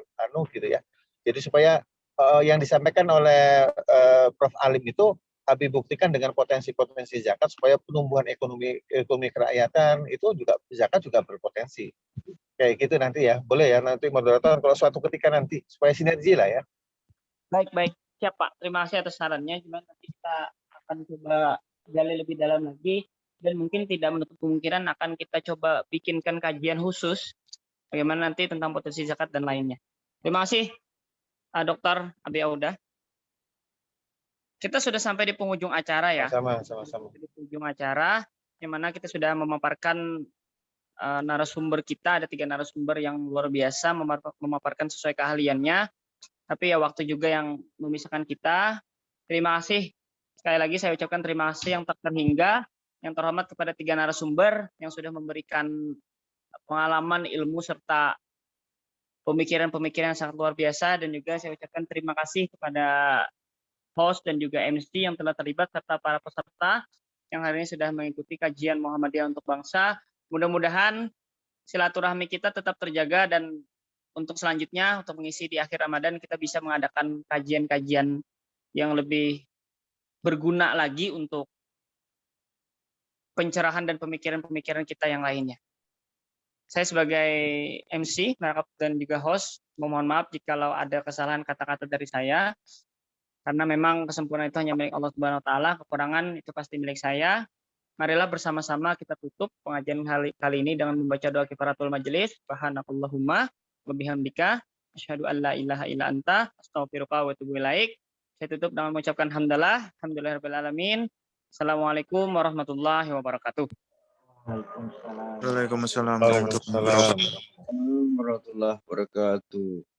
gitu ya. Jadi supaya yang disampaikan oleh Prof Alim itu Abi buktikan dengan potensi-potensi zakat supaya penumbuhan ekonomi kerakyatan itu juga zakat juga berpotensi. Kayak gitu nanti ya. Boleh ya nanti moderator kalau suatu ketika nanti supaya sinergi lah ya. Baik. Siap Pak. Terima kasih atas sarannya. Cuma nanti kita akan coba gali lebih dalam lagi dan mungkin tidak menutup kemungkinan akan kita coba bikinkan kajian khusus bagaimana nanti tentang potensi zakat dan lainnya. Terima kasih Dr. Abi Auda. Kita sudah sampai di penghujung acara ya. Sama-sama. Di penghujung acara, yang mana kita sudah memaparkan narasumber kita, ada 3 narasumber yang luar biasa memaparkan sesuai keahliannya. Tapi ya waktu juga yang memisahkan kita. Terima kasih. Sekali lagi saya ucapkan terima kasih yang tak terhingga, yang terhormat kepada 3 narasumber yang sudah memberikan pengalaman, ilmu, serta pemikiran-pemikiran yang sangat luar biasa. Dan juga saya ucapkan terima kasih kepada host dan juga MC yang telah terlibat serta para peserta yang hari ini sudah mengikuti kajian Muhammadiyah untuk bangsa. Mudah-mudahan silaturahmi kita tetap terjaga dan untuk selanjutnya untuk mengisi di akhir Ramadan kita bisa mengadakan kajian-kajian yang lebih berguna lagi untuk pencerahan dan pemikiran-pemikiran kita yang lainnya. Saya sebagai MC dan juga host memohon maaf jikalau ada kesalahan kata-kata dari saya. Karena memang kesempurnaan itu hanya milik Allah Subhanahu wa taala, kekurangan itu pasti milik saya. Marilah bersama-sama kita tutup pengajian kali ini dengan membaca doa kifaratul majelis. Subhanakallahumma wa bihamdika asyhadu an la ilaha illa anta astaghfiruka wa atubu ilaik. Saya tutup dengan mengucapkan alhamdulillahirabbil alamin. Assalamualaikum warahmatullahi wabarakatuh. Waalaikumsalam warahmatullahi wabarakatuh. Warahmatullahi wabarakatuh.